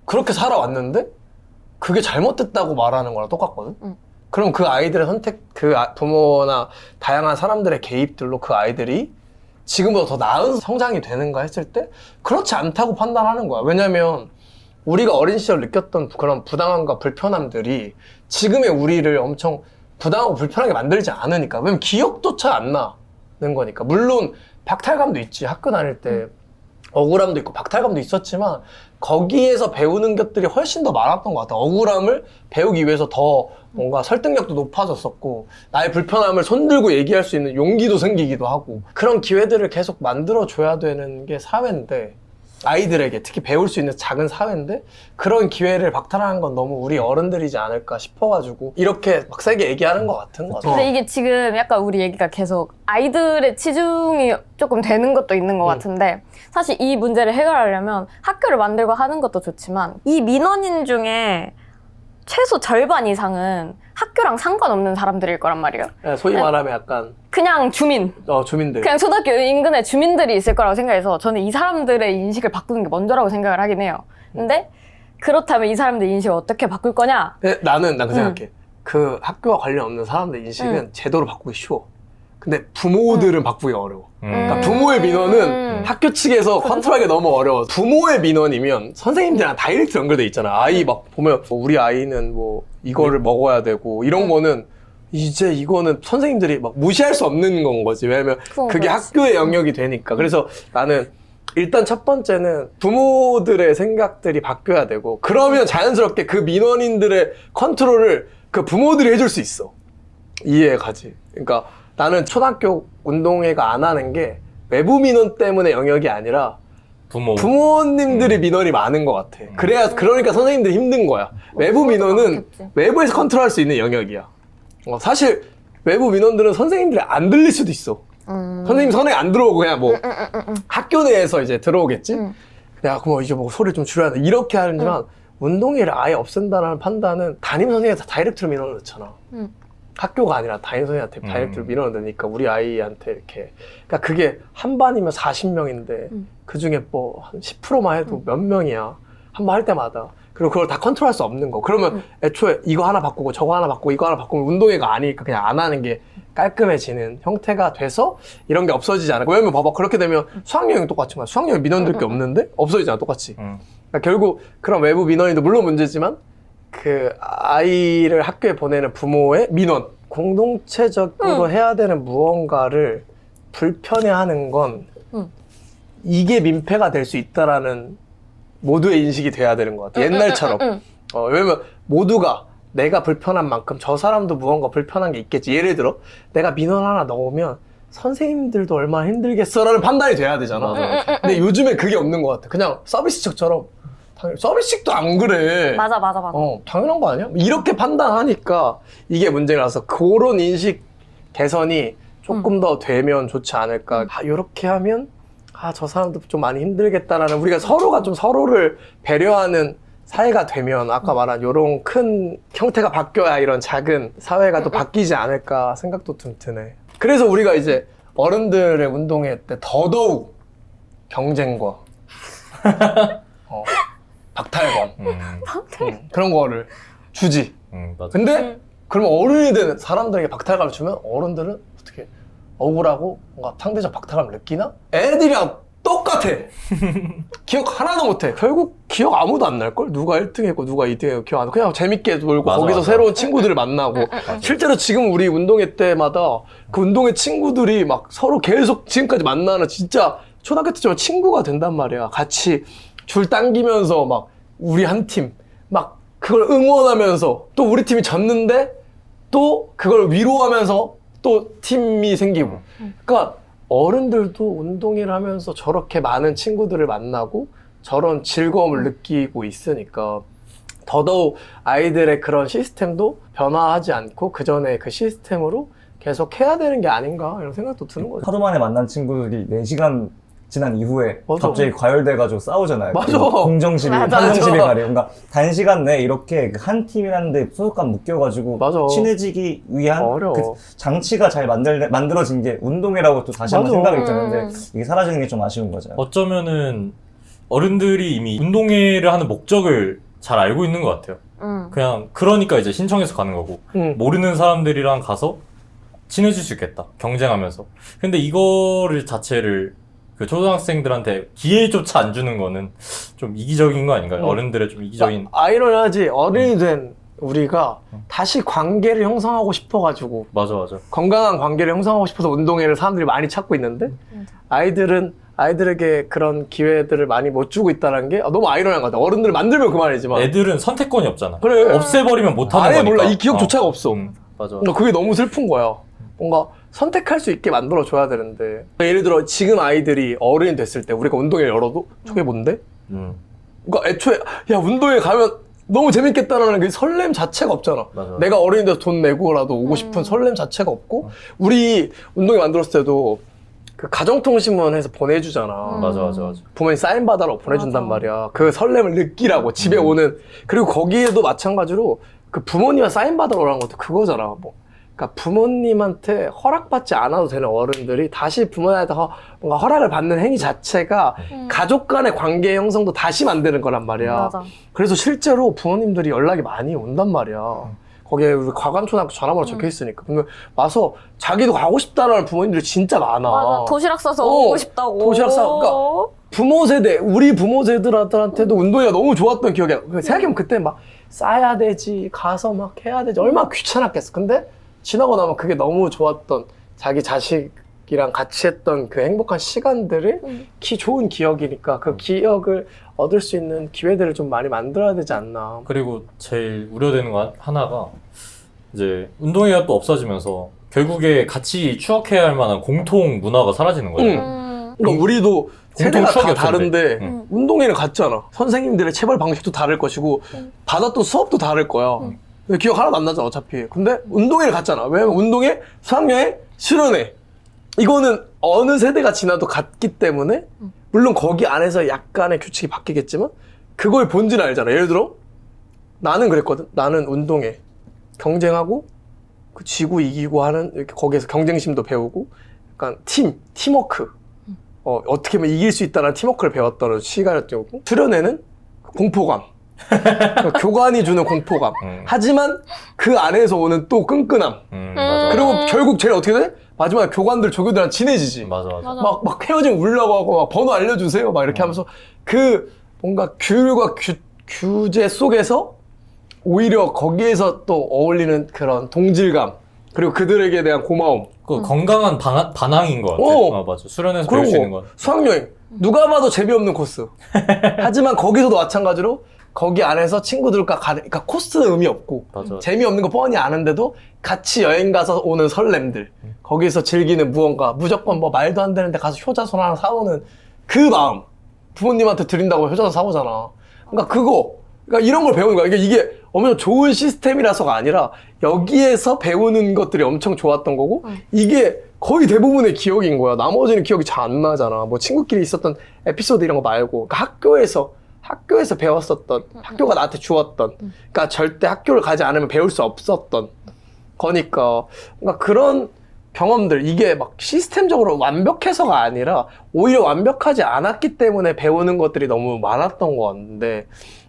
그렇게 살아왔는데 그게 잘못됐다고 말하는 거랑 똑같거든. 그럼 그 아이들의 선택, 부모나 다양한 사람들의 개입들로 그 아이들이 지금보다 더 나은 성장이 되는가 했을 때 그렇지 않다고 판단하는 거야. 왜냐면 우리가 어린 시절 느꼈던 그런 부당함과 불편함들이 지금의 우리를 엄청 부당하고 불편하게 만들지 않으니까. 왜냐면 기억조차 안 나는 거니까. 물론 박탈감도 있지. 학교 다닐 때 억울함도 있고 박탈감도 있었지만 거기에서 배우는 것들이 훨씬 더 많았던 것 같아. 억울함을 배우기 위해서 더 뭔가 설득력도 높아졌었고 나의 불편함을 손들고 얘기할 수 있는 용기도 생기기도 하고 그런 기회들을 계속 만들어줘야 되는 게 사회인데 아이들에게 특히 배울 수 있는 작은 사회인데 그런 기회를 박탈하는 건 너무 우리 어른들이지 않을까 싶어가지고 이렇게 막 세게 얘기하는 것 같은 거 같아. 근데 이게 지금 약간 우리 얘기가 계속 아이들의 치중이 조금 되는 것도 있는 것 같은데 사실 이 문제를 해결하려면 학교를 만들고 하는 것도 좋지만 이 민원인 중에 최소 절반 이상은 학교랑 상관없는 사람들일 거란 말이에요. 소위 말하면 약간 그냥 주민. 주민들. 그냥 초등학교 인근에 주민들이 있을 거라고 생각해서 저는 이 사람들의 인식을 바꾸는 게 먼저라고 생각을 하긴 해요. 근데 그렇다면 이 사람들 인식을 어떻게 바꿀 거냐? 난 그 생각해. 그 학교와 관련 없는 사람들 인식은 제도로 바꾸기 쉬워. 근데 부모들은 바꾸기 어려워. 그러니까 부모의 민원은 학교 측에서 컨트롤하기 너무 어려워. 부모의 민원이면 선생님들이랑 다이렉트 연결돼 있잖아. 아이 막 보면 우리 아이는 뭐 이거를 먹어야 되고 이런 거는 이제 이거는 선생님들이 막 무시할 수 없는 건 거지. 왜냐면 그게 학교의 영역이 되니까. 그래서 나는 일단 첫 번째는 부모들의 생각들이 바뀌어야 되고 그러면 자연스럽게 그 민원인들의 컨트롤을 그 부모들이 해줄 수 있어. 이해가 가지. 그러니까 나는 초등학교 운동회가 안 하는 게 외부 민원 때문에 영역이 아니라 부모님들이 민원이 많은 것 같아. 그러니까 선생님들이 힘든 거야. 외부 민원은 외부에서 컨트롤할 수 있는 영역이야. 사실 외부 민원들은 선생님들이 안 들릴 수도 있어. 선생님 선에 안 들어오고 그냥 뭐 학교 내에서 이제 들어오겠지. 야, 그럼 이제 뭐 소리 좀 줄여야 돼. 이렇게 하지만 운동회를 아예 없앤다는 판단은 담임 선생님한테 다이렉트로 민원을 넣잖아. 학교가 아니라 담임 선생님한테 다이렉트로 민원을 넣으니까 우리 아이한테 이렇게. 그러니까 그게 한 반이면 40명인데 그 중에 뭐 한 10%만 해도 몇 명이야. 한 번 할 때마다. 그리고 그걸 다 컨트롤할 수 없는 거. 그러면 애초에 이거 하나 바꾸고 저거 하나 바꾸고 이거 하나 바꾸면 운동회가 아니니까 그냥 안 하는 게 깔끔해지는 형태가 돼서 이런 게 없어지지 않을까. 왜냐면 봐봐. 그렇게 되면 수학여행 똑같은 거야. 수학여행 민원들 게 없는데 없어지잖아. 똑같이. 그러니까 결국 그런 외부 민원이도 물론 문제지만 그 아이를 학교에 보내는 부모의 민원. 공동체적으로 해야 되는 무언가를 불편해하는 건 이게 민폐가 될 수 있다라는 모두의 인식이 돼야 되는 것 같아. 옛날처럼. 왜냐면 모두가 내가 불편한 만큼 저 사람도 무언가 불편한 게 있겠지. 예를 들어 내가 민원 하나 넣으면 선생님들도 얼마나 힘들겠어라는 판단이 돼야 되잖아. 근데 요즘에 그게 없는 것 같아. 그냥 서비스직처럼 서비스직도 안 그래. 맞아. 당연한 거 아니야? 이렇게 판단하니까 이게 문제라서 그런 인식 개선이 조금 더 되면 좋지 않을까. 이렇게 하면 저 사람도 좀 많이 힘들겠다라는 우리가 서로가 좀 서로를 배려하는 사회가 되면 아까 말한 이런 큰 형태가 바뀌어야 이런 작은 사회가 또 바뀌지 않을까 생각도 좀 드네. 그래서 우리가 이제 어른들의 운동회 때 더더욱 경쟁과 박탈감 그런 거를 주지. 맞아. 근데 그러면 어른이 되는 사람들에게 박탈감을 주면 어른들은 어떻게 억울하고 뭔가 상대적 박탈감을 느끼나? 애들이랑 똑같아. 기억 하나도 못해. 결국 기억 아무도 안 날걸? 누가 1등 했고 누가 2등 했고 기억 안 나. 그냥 재밌게 놀고 맞아, 거기서 맞아. 새로운 친구들을 만나고 실제로 지금 우리 운동회 때마다 그 운동회 친구들이 막 서로 계속 지금까지 만나는 진짜 초등학교 때처럼 친구가 된단 말이야. 같이 줄 당기면서 막 우리 한 팀 막 그걸 응원하면서 또 우리 팀이 졌는데 또 그걸 위로하면서 또 팀이 생기고. 그러니까 어른들도 운동회를 하면서 저렇게 많은 친구들을 만나고 저런 즐거움을 느끼고 있으니까 더더욱 아이들의 그런 시스템도 변화하지 않고 그 전에 그 시스템으로 계속 해야 되는 게 아닌가 이런 생각도 드는 거죠. 하루 만에 만난 친구들이 4시간 지난 이후에 맞아. 갑자기 과열돼가지고 싸우잖아요. 맞아. 공정시비, 맞아. 판정시비 가려. 그러니까 단시간 내에 이렇게 한 팀이라는데 소속감 묶여가지고 맞아. 친해지기 위한 어려워. 그 장치가 잘 만들어진 게 운동회라고 또 다시 한번 맞아. 생각이 드는데 이게 사라지는 게 좀 아쉬운 거죠. 어쩌면은 어른들이 이미 운동회를 하는 목적을 잘 알고 있는 것 같아요. 그냥 그러니까 이제 신청해서 가는 거고 모르는 사람들이랑 가서 친해질 수 있겠다. 경쟁하면서. 근데 이거를 자체를 그 초등학생들한테 기회조차 안 주는 거는 좀 이기적인 거 아닌가요? 어른들의 좀 이기적인. 아이러니하지. 어른이 된 우리가 다시 관계를 형성하고 싶어가지고 맞아. 건강한 관계를 형성하고 싶어서 운동회를 사람들이 많이 찾고 있는데 아이들에게 그런 기회들을 많이 못 주고 있다는 게 너무 아이러니한 것 같아. 어른들을 만들면 그만이지만 애들은 선택권이 없잖아. 그래. 없애버리면 못하는 아예 거니까. 몰라. 이 기억조차가 없어. 맞아. 그러니까 그게 너무 슬픈 거야. 뭔가 선택할 수 있게 만들어줘야 되는데 예를 들어 지금 아이들이 어른이 됐을 때 우리가 운동회 열어도 저게 뭔데? 그러니까 애초에 야 운동회 가면 너무 재밌겠다라는 그 설렘 자체가 없잖아. 맞아. 내가 어른이 돼서 돈 내고라도 오고 싶은 설렘 자체가 없고 우리 운동회 만들었을 때도 그 가정통신문 해서 보내주잖아. 맞아. 부모님 사인 받아라고 보내준단 맞아. 말이야. 그 설렘을 느끼라고 집에 오는. 그리고 거기에도 마찬가지로 그 부모님과 사인 받으러 오라는 것도 그거잖아. 뭐. 그러니까 부모님한테 허락받지 않아도 되는 어른들이 다시 부모님한테 뭔가 허락을 받는 행위 자체가 가족 간의 관계 형성도 다시 만드는 거란 말이야. 맞아. 그래서 실제로 부모님들이 연락이 많이 온단 말이야. 거기에 우리 과감초등학교 전화번호 적혀 있으니까. 그러면 와서 자기도 가고 싶다라는 부모님들이 진짜 많아. 맞아. 도시락 싸서 오고 싶다고. 도시락 그러니까 부모 세대, 우리 부모 세대들한테도 운동회가 너무 좋았던 기억이야. 생각해보면 그때 막 싸야 되지, 가서 막 해야 되지, 얼마나 귀찮았겠어. 근데 지나고 나면 그게 너무 좋았던 자기 자식이랑 같이 했던 그 행복한 시간들이 좋은 기억이니까 그 기억을 얻을 수 있는 기회들을 좀 많이 만들어야 되지 않나. 그리고 제일 우려되는 거 하나가 이제 운동회가 또 없어지면서 결국에 같이 추억해야 할 만한 공통 문화가 사라지는 거예요. 그러니까 우리도 세대가 다 추억이 다른데 없었는데. 운동회는 같잖아. 선생님들의 체벌 방식도 다를 것이고 받았던 수업도 다를 거야. 기억 하나도 안 나잖아 어차피. 근데 운동회를 갔잖아. 왜냐면 운동회, 수학여행, 수련회 이거는 어느 세대가 지나도 같기 때문에 물론 거기 안에서 약간의 규칙이 바뀌겠지만 그거의 본질을 알잖아. 예를 들어 나는 그랬거든. 나는 운동회 경쟁하고 그 지고 이기고 하는 이렇게 거기에서 경쟁심도 배우고 약간 팀워크 어떻게 하면 이길 수 있다는 팀워크를 배웠던 시간이었고 수련회는 공포감 교관이 주는 공포감 하지만 그 안에서 오는 또 끈끈함 맞아. 그리고 결국 제일 어떻게 돼? 마지막에 교관들 조교들이랑 친해지지. 맞아. 막 헤어지면 울려고 하고 막 번호 알려주세요 막 이렇게 하면서 그 뭔가 규율과 규제 속에서 오히려 거기에서 또 어울리는 그런 동질감 그리고 그들에게 대한 고마움. 그 건강한 반항인 것 같아. 맞아. 수련회에서 배울 수 있는 건. 수학여행 누가 봐도 재미없는 코스. 하지만 거기서도 마찬가지로 거기 안에서 친구들과 그러니까 코스는 의미 없고 맞아. 재미없는 거 뻔히 아는데도 같이 여행 가서 오는 설렘들 거기서 즐기는 무언가 무조건 뭐 말도 안 되는데 가서 효자손 하나 사오는 그 마음 부모님한테 드린다고 효자손 사오잖아. 그러니까 그러니까 이런 걸 배우는 거야. 이게 엄청 좋은 시스템이라서가 아니라 여기에서 배우는 것들이 엄청 좋았던 거고 이게 거의 대부분의 기억인 거야. 나머지는 기억이 잘 안 나잖아. 뭐 친구끼리 있었던 에피소드 이런 거 말고 그러니까 학교에서 배웠었던 학교가 나한테 주었던 그러니까 절대 학교를 가지 않으면 배울 수 없었던 거니까 그러니까 그런 경험들 이게 막 시스템적으로 완벽해서가 아니라 오히려 완벽하지 않았기 때문에 배우는 것들이 너무 많았던 것 같은데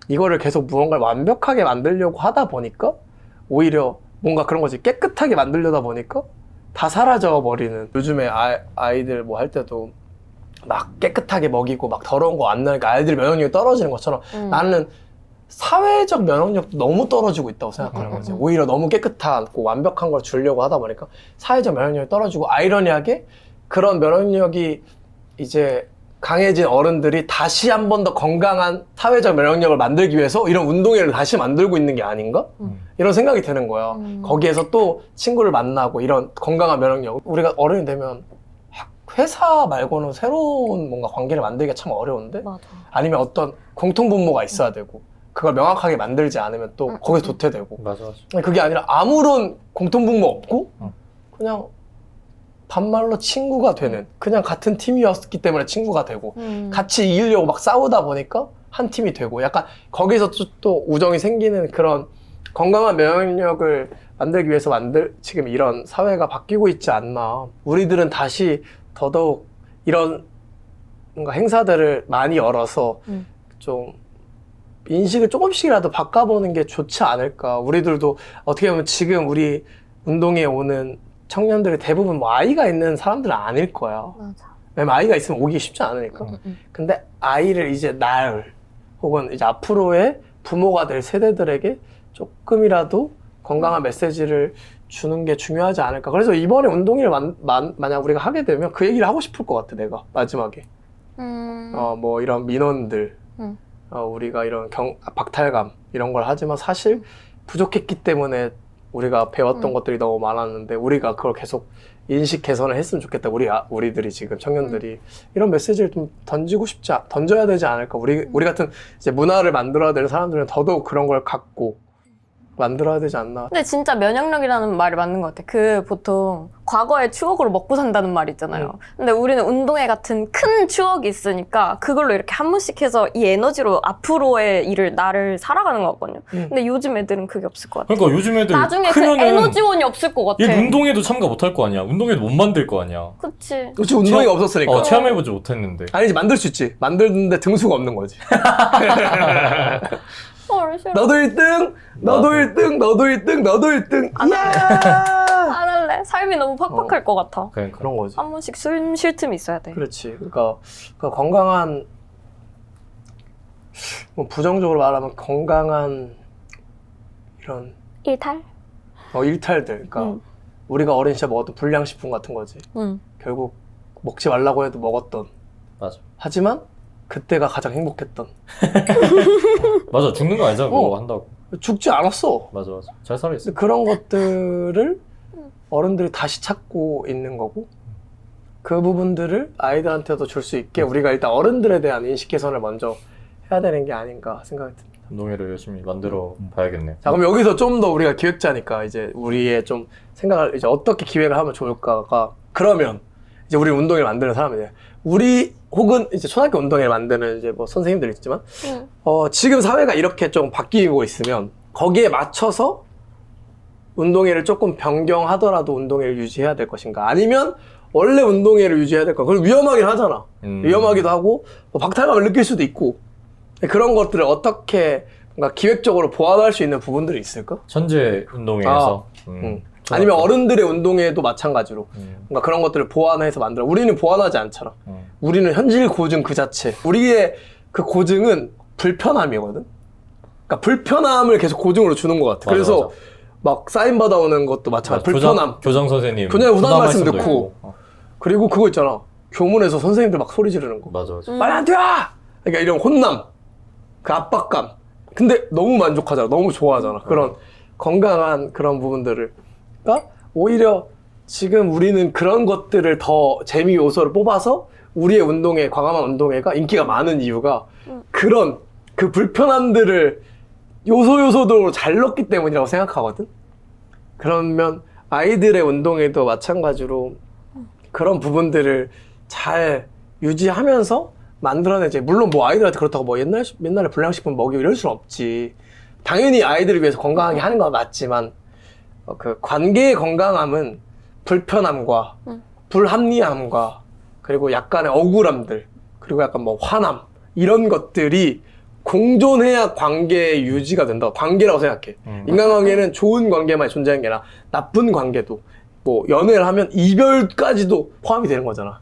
이거를 계속 무언가를 완벽하게 만들려고 하다 보니까 오히려 뭔가 그런 거지 깨끗하게 만들려다 보니까 다 사라져 버리는 요즘에 아이들 뭐 할 때도 막 깨끗하게 먹이고 막 더러운 거 안 나니까 아이들 면역력이 떨어지는 것처럼 나는 사회적 면역력도 너무 떨어지고 있다고 생각하는 거지. 오히려 너무 깨끗하고 완벽한 걸 주려고 하다 보니까 사회적 면역력이 떨어지고 아이러니하게 그런 면역력이 이제 강해진 어른들이 다시 한 번 더 건강한 사회적 면역력을 만들기 위해서 이런 운동회를 다시 만들고 있는 게 아닌가? 이런 생각이 드는 거야. 거기에서 또 친구를 만나고 이런 건강한 면역력. 우리가 어른이 되면 회사 말고는 새로운 뭔가 관계를 만들기가 참 어려운데 맞아. 아니면 어떤 공통분모가 있어야 되고 그걸 명확하게 만들지 않으면 또 거기서 도태되고 맞아. 그게 아니라 아무런 공통분모 없고 그냥 반말로 친구가 되는 그냥 같은 팀이었기 때문에 친구가 되고 같이 이기려고 막 싸우다 보니까 한 팀이 되고 약간 거기서 또 우정이 생기는 그런 건강한 면역력을 만들기 위해서 지금 이런 사회가 바뀌고 있지 않나. 우리들은 다시 더더욱 이런 뭔가 행사들을 많이 열어서 좀 인식을 조금씩이라도 바꿔보는 게 좋지 않을까. 우리들도 어떻게 보면 지금 우리 운동에 오는 청년들이 대부분 뭐 아이가 있는 사람들은 아닐 거야. 맞아. 왜냐면 아이가 있으면 오기 쉽지 않으니까. 근데 아이를 이제 낳을 혹은 이제 앞으로의 부모가 될 세대들에게 조금이라도 건강한 메시지를 주는 게 중요하지 않을까. 그래서 이번에 운동회를 만약 우리가 하게 되면 그 얘기를 하고 싶을 것 같아, 내가. 마지막에. 뭐 이런 민원들, 우리가 이런 박탈감, 이런 걸 하지만 사실 부족했기 때문에 우리가 배웠던 것들이 너무 많았는데 우리가 그걸 계속 인식 개선을 했으면 좋겠다. 우리들이 지금 청년들이 이런 메시지를 좀 던져야 되지 않을까. 우리 같은 이제 문화를 만들어야 될 사람들은 더더욱 그런 걸 갖고 만들어야 되지 않나. 근데 진짜 면역력이라는 말이 맞는 것 같아. 보통 과거의 추억으로 먹고 산다는 말이 있잖아요. 근데 우리는 운동회 같은 큰 추억이 있으니까 그걸로 이렇게 한 번씩 해서 이 에너지로 앞으로의 나를 살아가는 거거든요. 근데 요즘 애들은 그게 없을 것 같아. 그러니까 요즘 애들 나중에 그 크면은 에너지원이 없을 것 같아. 얘 운동회도 참가 못 할 거 아니야. 운동회도 못 만들 거 아니야. 그치. 그렇지, 운동회가 없었으니까. 체험해보지 못했는데. 아니지, 만들 수 있지. 만드는데 등수가 없는 거지. 싫어. 너도 1등, 너도 1등, 너도 1등, 너도 1등. 안 이야! 안 할래. 삶이 너무 팍팍할 것 같아. 그러니까. 그런 거지. 한 번씩 숨 쉴 틈이 있어야 돼. 그렇지. 그러니까 건강한, 뭐 부정적으로 말하면 건강한 이런 일탈? 일탈들. 그러니까 우리가 어린 시절 먹었던 불량식품 같은 거지. 결국 먹지 말라고 해도 먹었던. 맞아. 하지만 그때가 가장 행복했던. 맞아. 죽는 거 아니잖아. 그거 한다고. 죽지 않았어. 맞아. 잘 살아있어. 근데 그런 것들을 어른들이 다시 찾고 있는 거고 그 부분들을 아이들한테도 줄 수 있게 우리가 일단 어른들에 대한 인식 개선을 먼저 해야 되는 게 아닌가 생각이 듭니다. 운동회를 열심히 만들어 봐야겠네. 자, 그럼 여기서 좀 더 우리가 기획자니까 이제 우리의 좀 생각을 이제 어떻게 기획을 하면 좋을까가 그러면 이제 우리 운동회를 만드는 사람이에요. 우리 혹은 이제 초등학교 운동회를 만드는 이제 뭐 선생님들 있지만 지금 사회가 이렇게 좀 바뀌고 있으면 거기에 맞춰서 운동회를 조금 변경하더라도 운동회를 유지해야 될 것인가 아니면 원래 운동회를 유지해야 될까. 그럼 위험하긴 하잖아. 위험하기도 하고 뭐 박탈감을 느낄 수도 있고 그런 것들을 어떻게 뭔가 기획적으로 보완할 수 있는 부분들이 있을까? 천재 운동회에서 아니면 어른들의 운동회도 마찬가지로 뭔가 그런 것들을 보완해서 만들어. 우리는 보완하지 않잖아. 우리는 현실 고증 그 자체. 우리의 그 고증은 불편함이거든. 그러니까 불편함을 계속 고증으로 주는 것 같아. 맞아, 그래서 맞아. 막 사인 받아오는 것도 마찬가지. 불편함. 교장 선생님. 교장의 후단 말씀 말씀도 듣고. 있고. 그리고 그거 있잖아. 교문에서 선생님들 막 소리 지르는 거. 맞아. 빨리 안 뛰어! 그러니까 이런 혼남, 그 압박감. 근데 너무 만족하잖아. 너무 좋아하잖아. 그런 건강한 그런 부분들을. 그러니까 오히려 지금 우리는 그런 것들을 더 재미 요소를 뽑아서 우리의 운동회, 과감한 운동회가 인기가 많은 이유가 그런 그 불편함들을 요소도 잘 넣기 때문이라고 생각하거든. 그러면 아이들의 운동에도 마찬가지로 그런 부분들을 잘 유지하면서 만들어내지. 물론 뭐 아이들한테 그렇다고 뭐 옛날에 불량식품 먹이고 이럴 수는 없지. 당연히 아이들을 위해서 건강하게 하는 건 맞지만 그 관계의 건강함은 불편함과 불합리함과 그리고 약간의 억울함들 그리고 약간 뭐 화남 이런 것들이 공존해야 관계의 유지가 된다. 관계라고 생각해. 인간관계는 좋은 관계만 존재하는 게 아니라 나쁜 관계도 뭐 연애를 하면 이별까지도 포함이 되는 거잖아.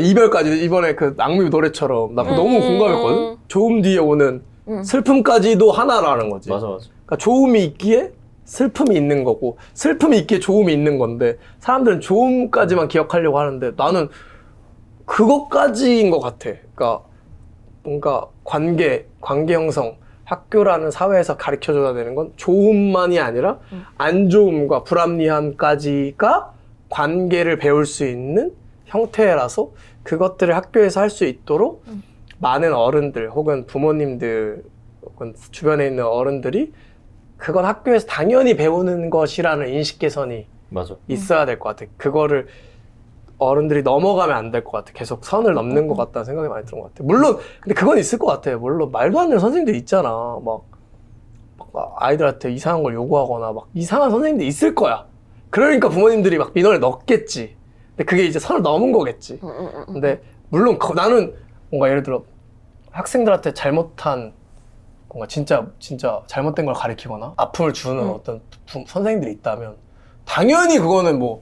이별까지 이번에 그 악뮤 노래처럼 나 그거 너무 공감했거든. 좋음 뒤에 오는 슬픔까지도 하나라는 거지. 맞아. 그러니까 좋음이 있기에 슬픔이 있는 거고 슬픔이 있기에 좋음이 있는 건데 사람들은 좋음까지만 기억하려고 하는데 나는 그것까지인 것 같아. 그러니까 뭔가 관계 형성, 학교라는 사회에서 가르쳐줘야 되는 건 좋음만이 아니라 안 좋음과 불합리함까지가 관계를 배울 수 있는 형태라서 그것들을 학교에서 할 수 있도록 많은 어른들 혹은 부모님들 혹은 주변에 있는 어른들이 그건 학교에서 당연히 배우는 것이라는 인식 개선이 맞아. 있어야 될 것 같아. 그거를 어른들이 넘어가면 안 될 것 같아. 계속 선을 넘는 것 같다는 생각이 많이 드는 것 같아. 물론 근데 그건 있을 것 같아. 물론 말도 안 되는 선생님들 있잖아. 막 아이들한테 이상한 걸 요구하거나 막 이상한 선생님들 있을 거야. 그러니까 부모님들이 막 민원을 넣겠지. 근데 그게 이제 선을 넘은 거겠지. 근데 물론 나는 뭔가 예를 들어 학생들한테 잘못한 뭔가 진짜 잘못된 걸 가르치거나 아픔을 주는 어떤 선생님들이 있다면 당연히 그거는 뭐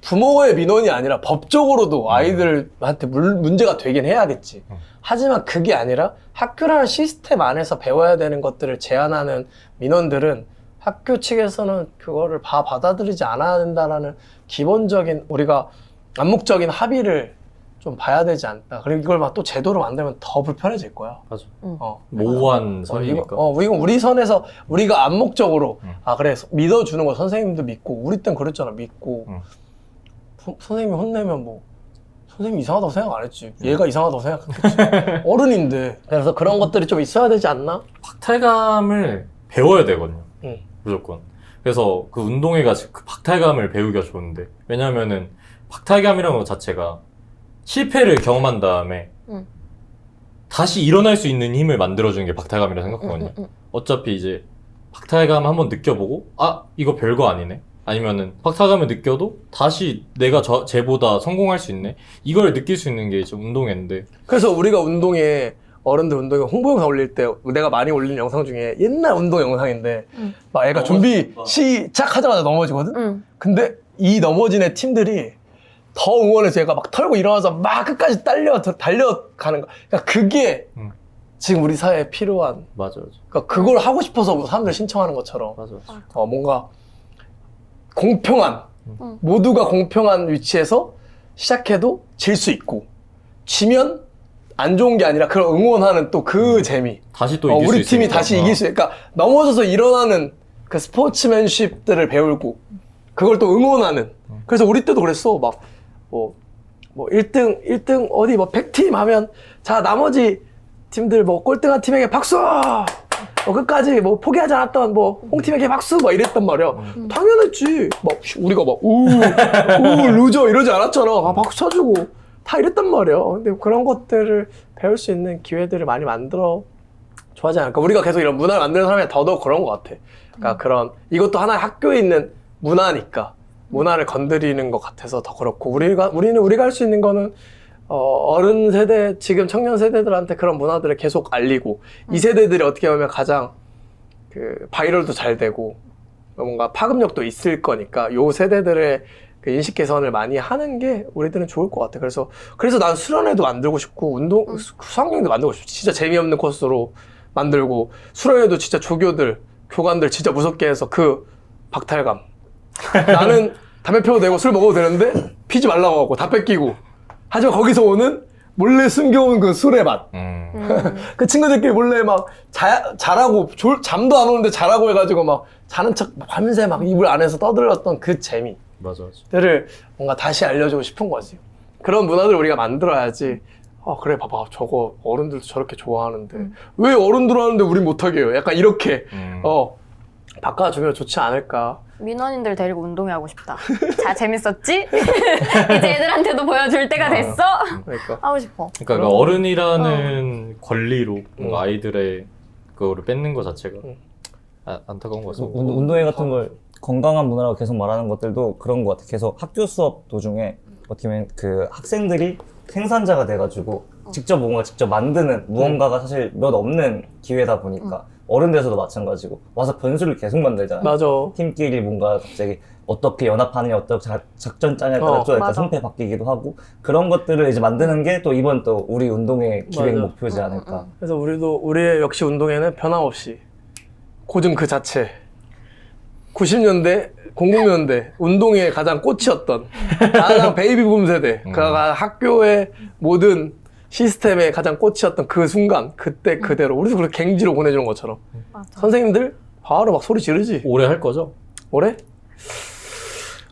부모의 민원이 아니라 법적으로도 아이들한테 문제가 되긴 해야겠지. 하지만 그게 아니라 학교라는 시스템 안에서 배워야 되는 것들을 제한하는 민원들은 학교 측에서는 그거를 받아들이지 않아야 된다라는 기본적인 우리가 암묵적인 합의를 좀 봐야 되지 않나. 그리고 이걸 막 또 제도로 만들면 더 불편해질 거야. 맞아. 모호한 선이니까. 이건 우리 선에서 우리가 암묵적으로 그래 믿어주는 거 선생님도 믿고 우리 땐 그랬잖아. 믿고 선생님이 혼내면 뭐 선생님이 이상하다고 생각 안 했지. 얘가 이상하다고 생각했겠지. 어른인데. 그래서 그런 것들이 좀 있어야 되지 않나? 박탈감을 배워야 되거든요. 무조건. 그래서 그 운동회가 그 박탈감을 배우기가 좋은데 왜냐면은 박탈감이라는 것 자체가 실패를 경험한 다음에 다시 일어날 수 있는 힘을 만들어주는 게 박탈감이라고 생각하거든요. 어차피 이제 박탈감 한번 느껴보고 이거 별거 아니네. 아니면은 박탈감을 느껴도 다시 내가 쟤보다 성공할 수 있네. 이걸 느낄 수 있는 게 이제 운동회인데. 그래서 우리가 어른들 운동회 홍보 영상 올릴 때 내가 많이 올리는 영상 중에 옛날 운동 영상인데 막 애가 준비 시작하자마자 넘어지거든? 근데 이 넘어진 애 팀들이 더 응원해서 얘가 막 털고 일어나서 막 끝까지 달려가는 거. 그러니까 그게 지금 우리 사회에 필요한. 맞아. 그러니까 그걸 하고 싶어서 사람들 신청하는 것처럼. 맞아. 뭔가 공평한, 모두가 공평한 위치에서 시작해도 질 수 있고, 지면 안 좋은 게 아니라 그걸 응원하는 또 그 재미. 다시 또 이길 수 우리 있으니까. 팀이 다시 이길 수 있으니까 넘어져서 일어나는 그 스포츠맨십들을 배우고, 그걸 또 응원하는. 그래서 우리 때도 그랬어. 막, 뭐 1등 어디 뭐 100팀 하면, 자, 나머지 팀들 뭐 꼴등한 팀에게 박수! 끝까지 뭐 포기하지 않았던 뭐 홍팀에게 박수! 막 이랬단 말이야. 당연했지. 막 우리가 막, 루저 이러지 않았잖아. 박수 쳐주고. 다 이랬단 말이야. 근데 그런 것들을 배울 수 있는 기회들을 많이 만들어 줘야지 않을까. 우리가 계속 이런 문화를 만드는 사람이 더더욱 그런 것 같아. 그러니까 그런, 이것도 하나의 학교에 있는 문화니까. 문화를 건드리는 것 같아서 더 그렇고 우리가 할 수 있는 거는 어른 세대 지금 청년 세대들한테 그런 문화들을 계속 알리고 이 세대들이 어떻게 보면 가장 그 바이럴도 잘 되고 뭔가 파급력도 있을 거니까 요 세대들의 그 인식 개선을 많이 하는 게 우리들은 좋을 것 같아. 그래서 난 수련회도 만들고 싶고 수학여행도 만들고 싶지. 진짜 재미없는 코스로 만들고 수련회도 진짜 교관들 진짜 무섭게 해서 그 박탈감. 나는 담배 피워도 되고 술 먹어도 되는데 피지 말라고 하고 다 뺏기고 하지만 거기서 오는 몰래 숨겨온 그 술의 맛. 그 친구들끼리 몰래 막 자라고 잠도 안 오는데 자라고 해가지고 막 자는 척 밤새 막 이불 안에서 떠들었던 그 재미. 맞아. 들을 뭔가 다시 알려주고 싶은 거지. 그런 문화들을 우리가 만들어야지 아 그래 봐봐 저거 어른들도 저렇게 좋아하는데 왜 어른들 하는데 우린 못하게 해요? 약간 이렇게 바꿔주면 좋지 않을까. 민원인들 데리고 운동회 하고 싶다. 자 재밌었지? 이제 애들한테도 보여줄 때가 됐어? 그러니까 하고 싶어. 그러니까 그 어른이라는 권리로 뭔가 아이들의 그거를 뺏는 것 자체가 안타까운 것 같습니다. 운동회 같은 걸 건강한 문화라고 계속 말하는 것들도 그런 것 같아. 계속 학교 수업 도중에 어떻게 보면 그 학생들이 생산자가 돼가지고 직접 뭔가 직접 만드는 무언가가 사실 몇 없는 기회다 보니까 어른들에서도 마찬가지고 와서 변수를 계속 만들잖아요. 맞아. 팀끼리 뭔가 갑자기 어떻게 연합하느냐, 어떻게 작전 짜냐에 따라 또 약간 맞아. 성패 바뀌기도 하고 그런 것들을 이제 만드는 게 또 이번 또 우리 운동의 기획 맞아. 목표지 않을까. 그래서 우리의 역시 운동회는 변함없이 고증 그 자체. 90년대, 00년대 운동의 가장 꽃이었던 가장 베이비붐 세대, 그가 학교의 모든 시스템의 가장 꽃이었던 그 순간, 그때 그대로 우리도 그렇게 갱지로 보내주는 것처럼 맞아. 선생님들 바로 막 소리 지르지. 오래 할 거죠? 올해?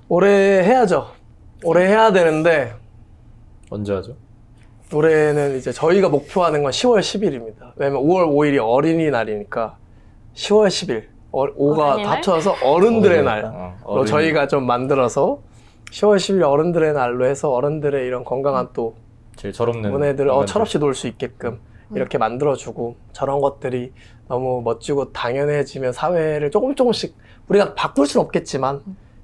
올해 해야죠. 올해 해야 되는데 언제 하죠? 올해는 이제 저희가 목표하는 건 10월 10일입니다. 왜냐면 5월 5일이 어린이날이니까 10월 10일 5가 어린이날? 합쳐서 어른들의 어린이날. 날로 어린이. 저희가 좀 만들어서 10월 10일 어른들의 날로 해서 어른들의 이런 건강한 또 제일 철없는 문애들 인간들. 철없이 놀 수 있게끔 이렇게 만들어주고 저런 것들이 너무 멋지고 당연해지면 사회를 조금씩 우리가 바꿀 수는 없겠지만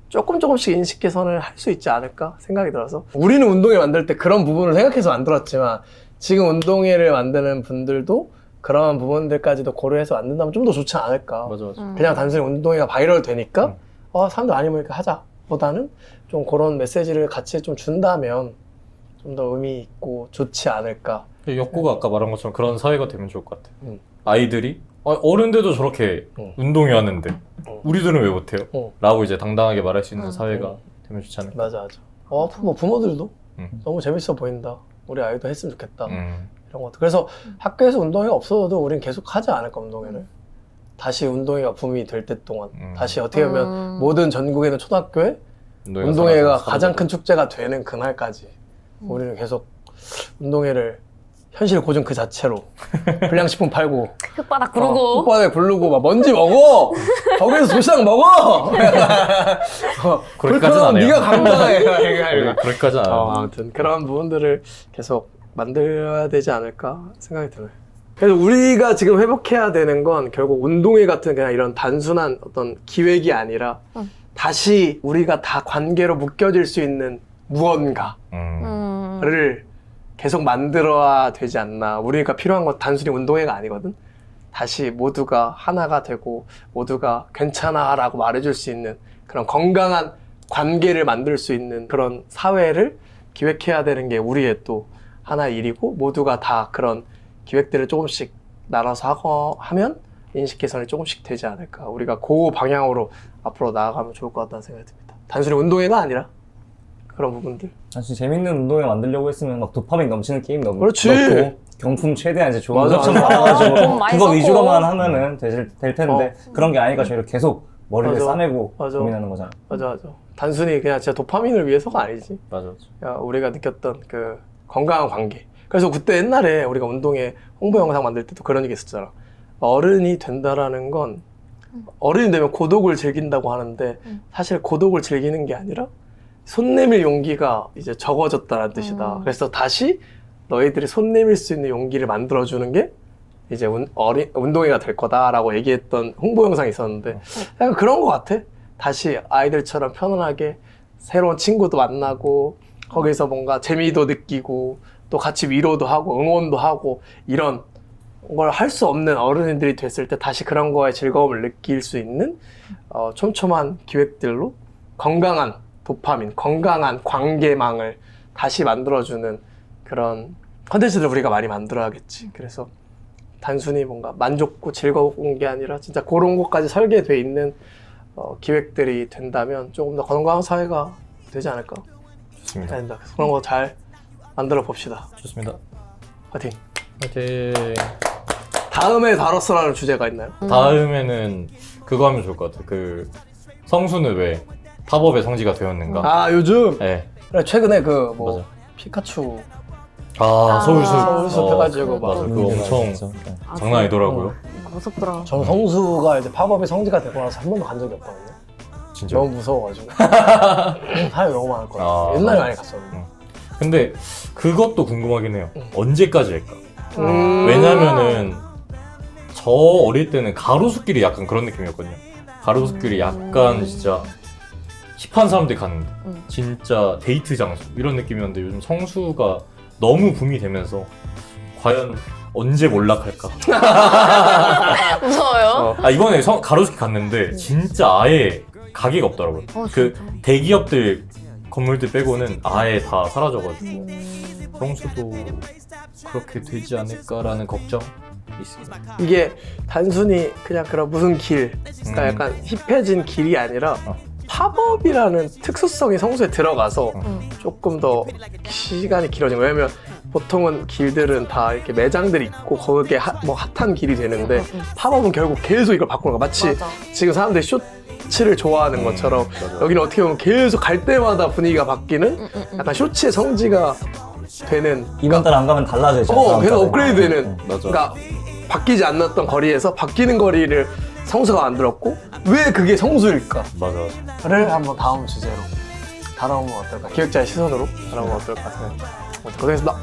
조금씩 인식 개선을 할 수 있지 않을까 생각이 들어서 우리는 운동회 만들 때 그런 부분을 생각해서 만들었지만 지금 운동회를 만드는 분들도 그런 부분들까지도 고려해서 만든다면 좀 더 좋지 않을까. 맞아. 그냥 단순히 운동회가 바이럴 되니까 사람들 많이 모이니까 하자 보다는 좀 그런 메시지를 같이 좀 준다면 좀 더 의미 있고 좋지 않을까. 역구가 아까 말한 것처럼 그런 사회가 되면 좋을 것 같아. 음. 아이들이 어른들도 저렇게 운동회 하는데 우리들은 왜 못해요? 라고 이제 당당하게 말할 수 있는 사회가 되면 좋지 않을까. 맞아. 뭐 부모들도 음. 너무 재밌어 보인다. 우리 아이도 했으면 좋겠다. 이런 것도. 그래서 학교에서 운동회가 없어도 우린 계속 하지 않을까, 운동회를. 다시 운동회가 붐이 될 때 동안. 다시 어떻게 보면 모든 전국에 있는 초등학교에 운동회가 가장 큰 축제가 되는 그날까지 우리는 계속 운동회를 현실 고증 그 자체로 불량식품 팔고 혓바닥 구르고 혓바닥에 부르고 막 먼지 먹어! 거기서 도시락 먹어! 그렇게까지는 안 해요. 네가 감당해. 그렇게까지는 안 해요. 아무튼 그런 부분들을 계속 만들어야 되지 않을까 생각이 드네요. 그래서 우리가 지금 회복해야 되는 건 결국 운동회 같은 그냥 이런 단순한 어떤 기획이 아니라 다시 우리가 다 관계로 묶여질 수 있는 무언가를 계속 만들어야 되지 않나. 우리가 필요한 건 단순히 운동회가 아니거든. 다시 모두가 하나가 되고 모두가 괜찮아 라고 말해줄 수 있는 그런 건강한 관계를 만들 수 있는 그런 사회를 기획해야 되는 게 우리의 또 하나의 일이고 모두가 다 그런 기획들을 조금씩 나눠서 하면 인식 개선이 조금씩 되지 않을까. 우리가 그 방향으로 앞으로 나아가면 좋을 것 같다는 생각이 듭니다. 단순히 운동회가 아니라 그런 부분들. 사실 재밌는 운동회 만들려고 했으면 막 도파민 넘치는 게임 그렇지. 넣고 경품 최대한 이제 좋은 맞아, 옵션 맞아. 받아가지고 돈 많이 그거 썼고. 위주로만 하면은 될 텐데 그런 게 아니니까 저희를 계속 머리를 맞아. 싸매고 맞아. 고민하는 거잖아. 맞아. 단순히 그냥 진짜 도파민을 위해서가 아니지. 맞아. 야, 우리가 느꼈던 그 건강한 관계. 그래서 그때 옛날에 우리가 운동회 홍보 영상 만들 때도 그런 얘기 했었잖아. 어른이 된다라는 건 어른이 되면 고독을 즐긴다고 하는데 사실 고독을 즐기는 게 아니라 손 내밀 용기가 이제 적어졌다는 뜻이다. 그래서 다시 너희들이 손 내밀 수 있는 용기를 만들어주는 게 이제 운동회가 될 거다라고 얘기했던 홍보 영상이 있었는데 약간 그런 것 같아. 다시 아이들처럼 편안하게 새로운 친구도 만나고 거기서 뭔가 재미도 느끼고 또 같이 위로도 하고 응원도 하고 이런 걸 할 수 없는 어른들이 됐을 때 다시 그런 거에 즐거움을 느낄 수 있는 촘촘한 기획들로 건강한 도파민, 건강한 관계망을 다시 만들어주는 그런 컨텐츠를 우리가 많이 만들어야겠지. 그래서 단순히 뭔가 만족고 즐거운 게 아니라 진짜 그런 것까지 설계되어 있는 기획들이 된다면 조금 더 건강한 사회가 되지 않을까. 좋습니다. 된다. 그런 거 잘 만들어 봅시다. 좋습니다. 파이팅. 화이팅. 다음에 다뤘어라는 주제가 있나요? 다음에는 그거 하면 좋을 것 같아. 그 성수는 왜 팝업의 성지가 되었는가? 아 요즘 네. 그래, 최근에 그 뭐 맞아. 피카츄 서울숲. 서울숲 해가지고 맞아. 막. 그거 엄청 장난 아니더라고요. 무섭더라. 저는 성수가 이제 팝업이 성지가 되고 나서 한 번도 간 적이 없거든요. 진짜. 너무 무서워가지고. 사람이 너무 많을 거예요. 옛날에 많이 갔었는데. 근데 그것도 궁금하긴 해요. 언제까지 할까? 음. 왜냐면은 저 어릴 때는 가로수길이 약간 그런 느낌이었거든요. 가로수길이 약간 진짜 힙한 사람들이 가는데 진짜 데이트 장소 이런 느낌이었는데 요즘 성수가 너무 붐이 되면서 과연 언제 몰락할까? 무서워요? 이번에 가로수길 갔는데 진짜 아예 가게가 없더라고요. 그 진짜? 대기업들 건물들 빼고는 아예 다 사라져가지고 성수도 그렇게 되지 않을까라는 걱정이 있습니다. 이게 단순히 그냥 그런 무슨 길, 그러니까 약간 힙해진 길이 아니라 팝업이라는 특수성이 성수에 들어가서 조금 더 시간이 길어진 거예요. 왜냐면 보통은 길들은 다 이렇게 매장들이 있고 거기에 뭐 핫한 길이 되는데 팝업은 결국 계속 이걸 바꾸는 거야. 마치 맞아. 지금 사람들이 쇼츠를 좋아하는 것처럼 맞아요. 여기는 어떻게 보면 계속 갈 때마다 분위기가 바뀌는 약간 쇼츠의 성지가 되는 이번 달 안 가면 달라져요. 계속 업그레이드 되는 맞아. 그러니까 바뀌지 않았던 거리에서 바뀌는 거리를 성수가 만들었고 왜 그게 성수일까? 맞아. 를 한번 다음 주제로 다뤄보면 어떨까? 기획자의 시선으로 다뤄보면 어떨까 생각합니다. 고생했습니다.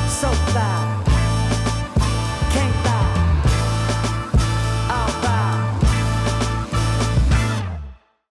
So fly.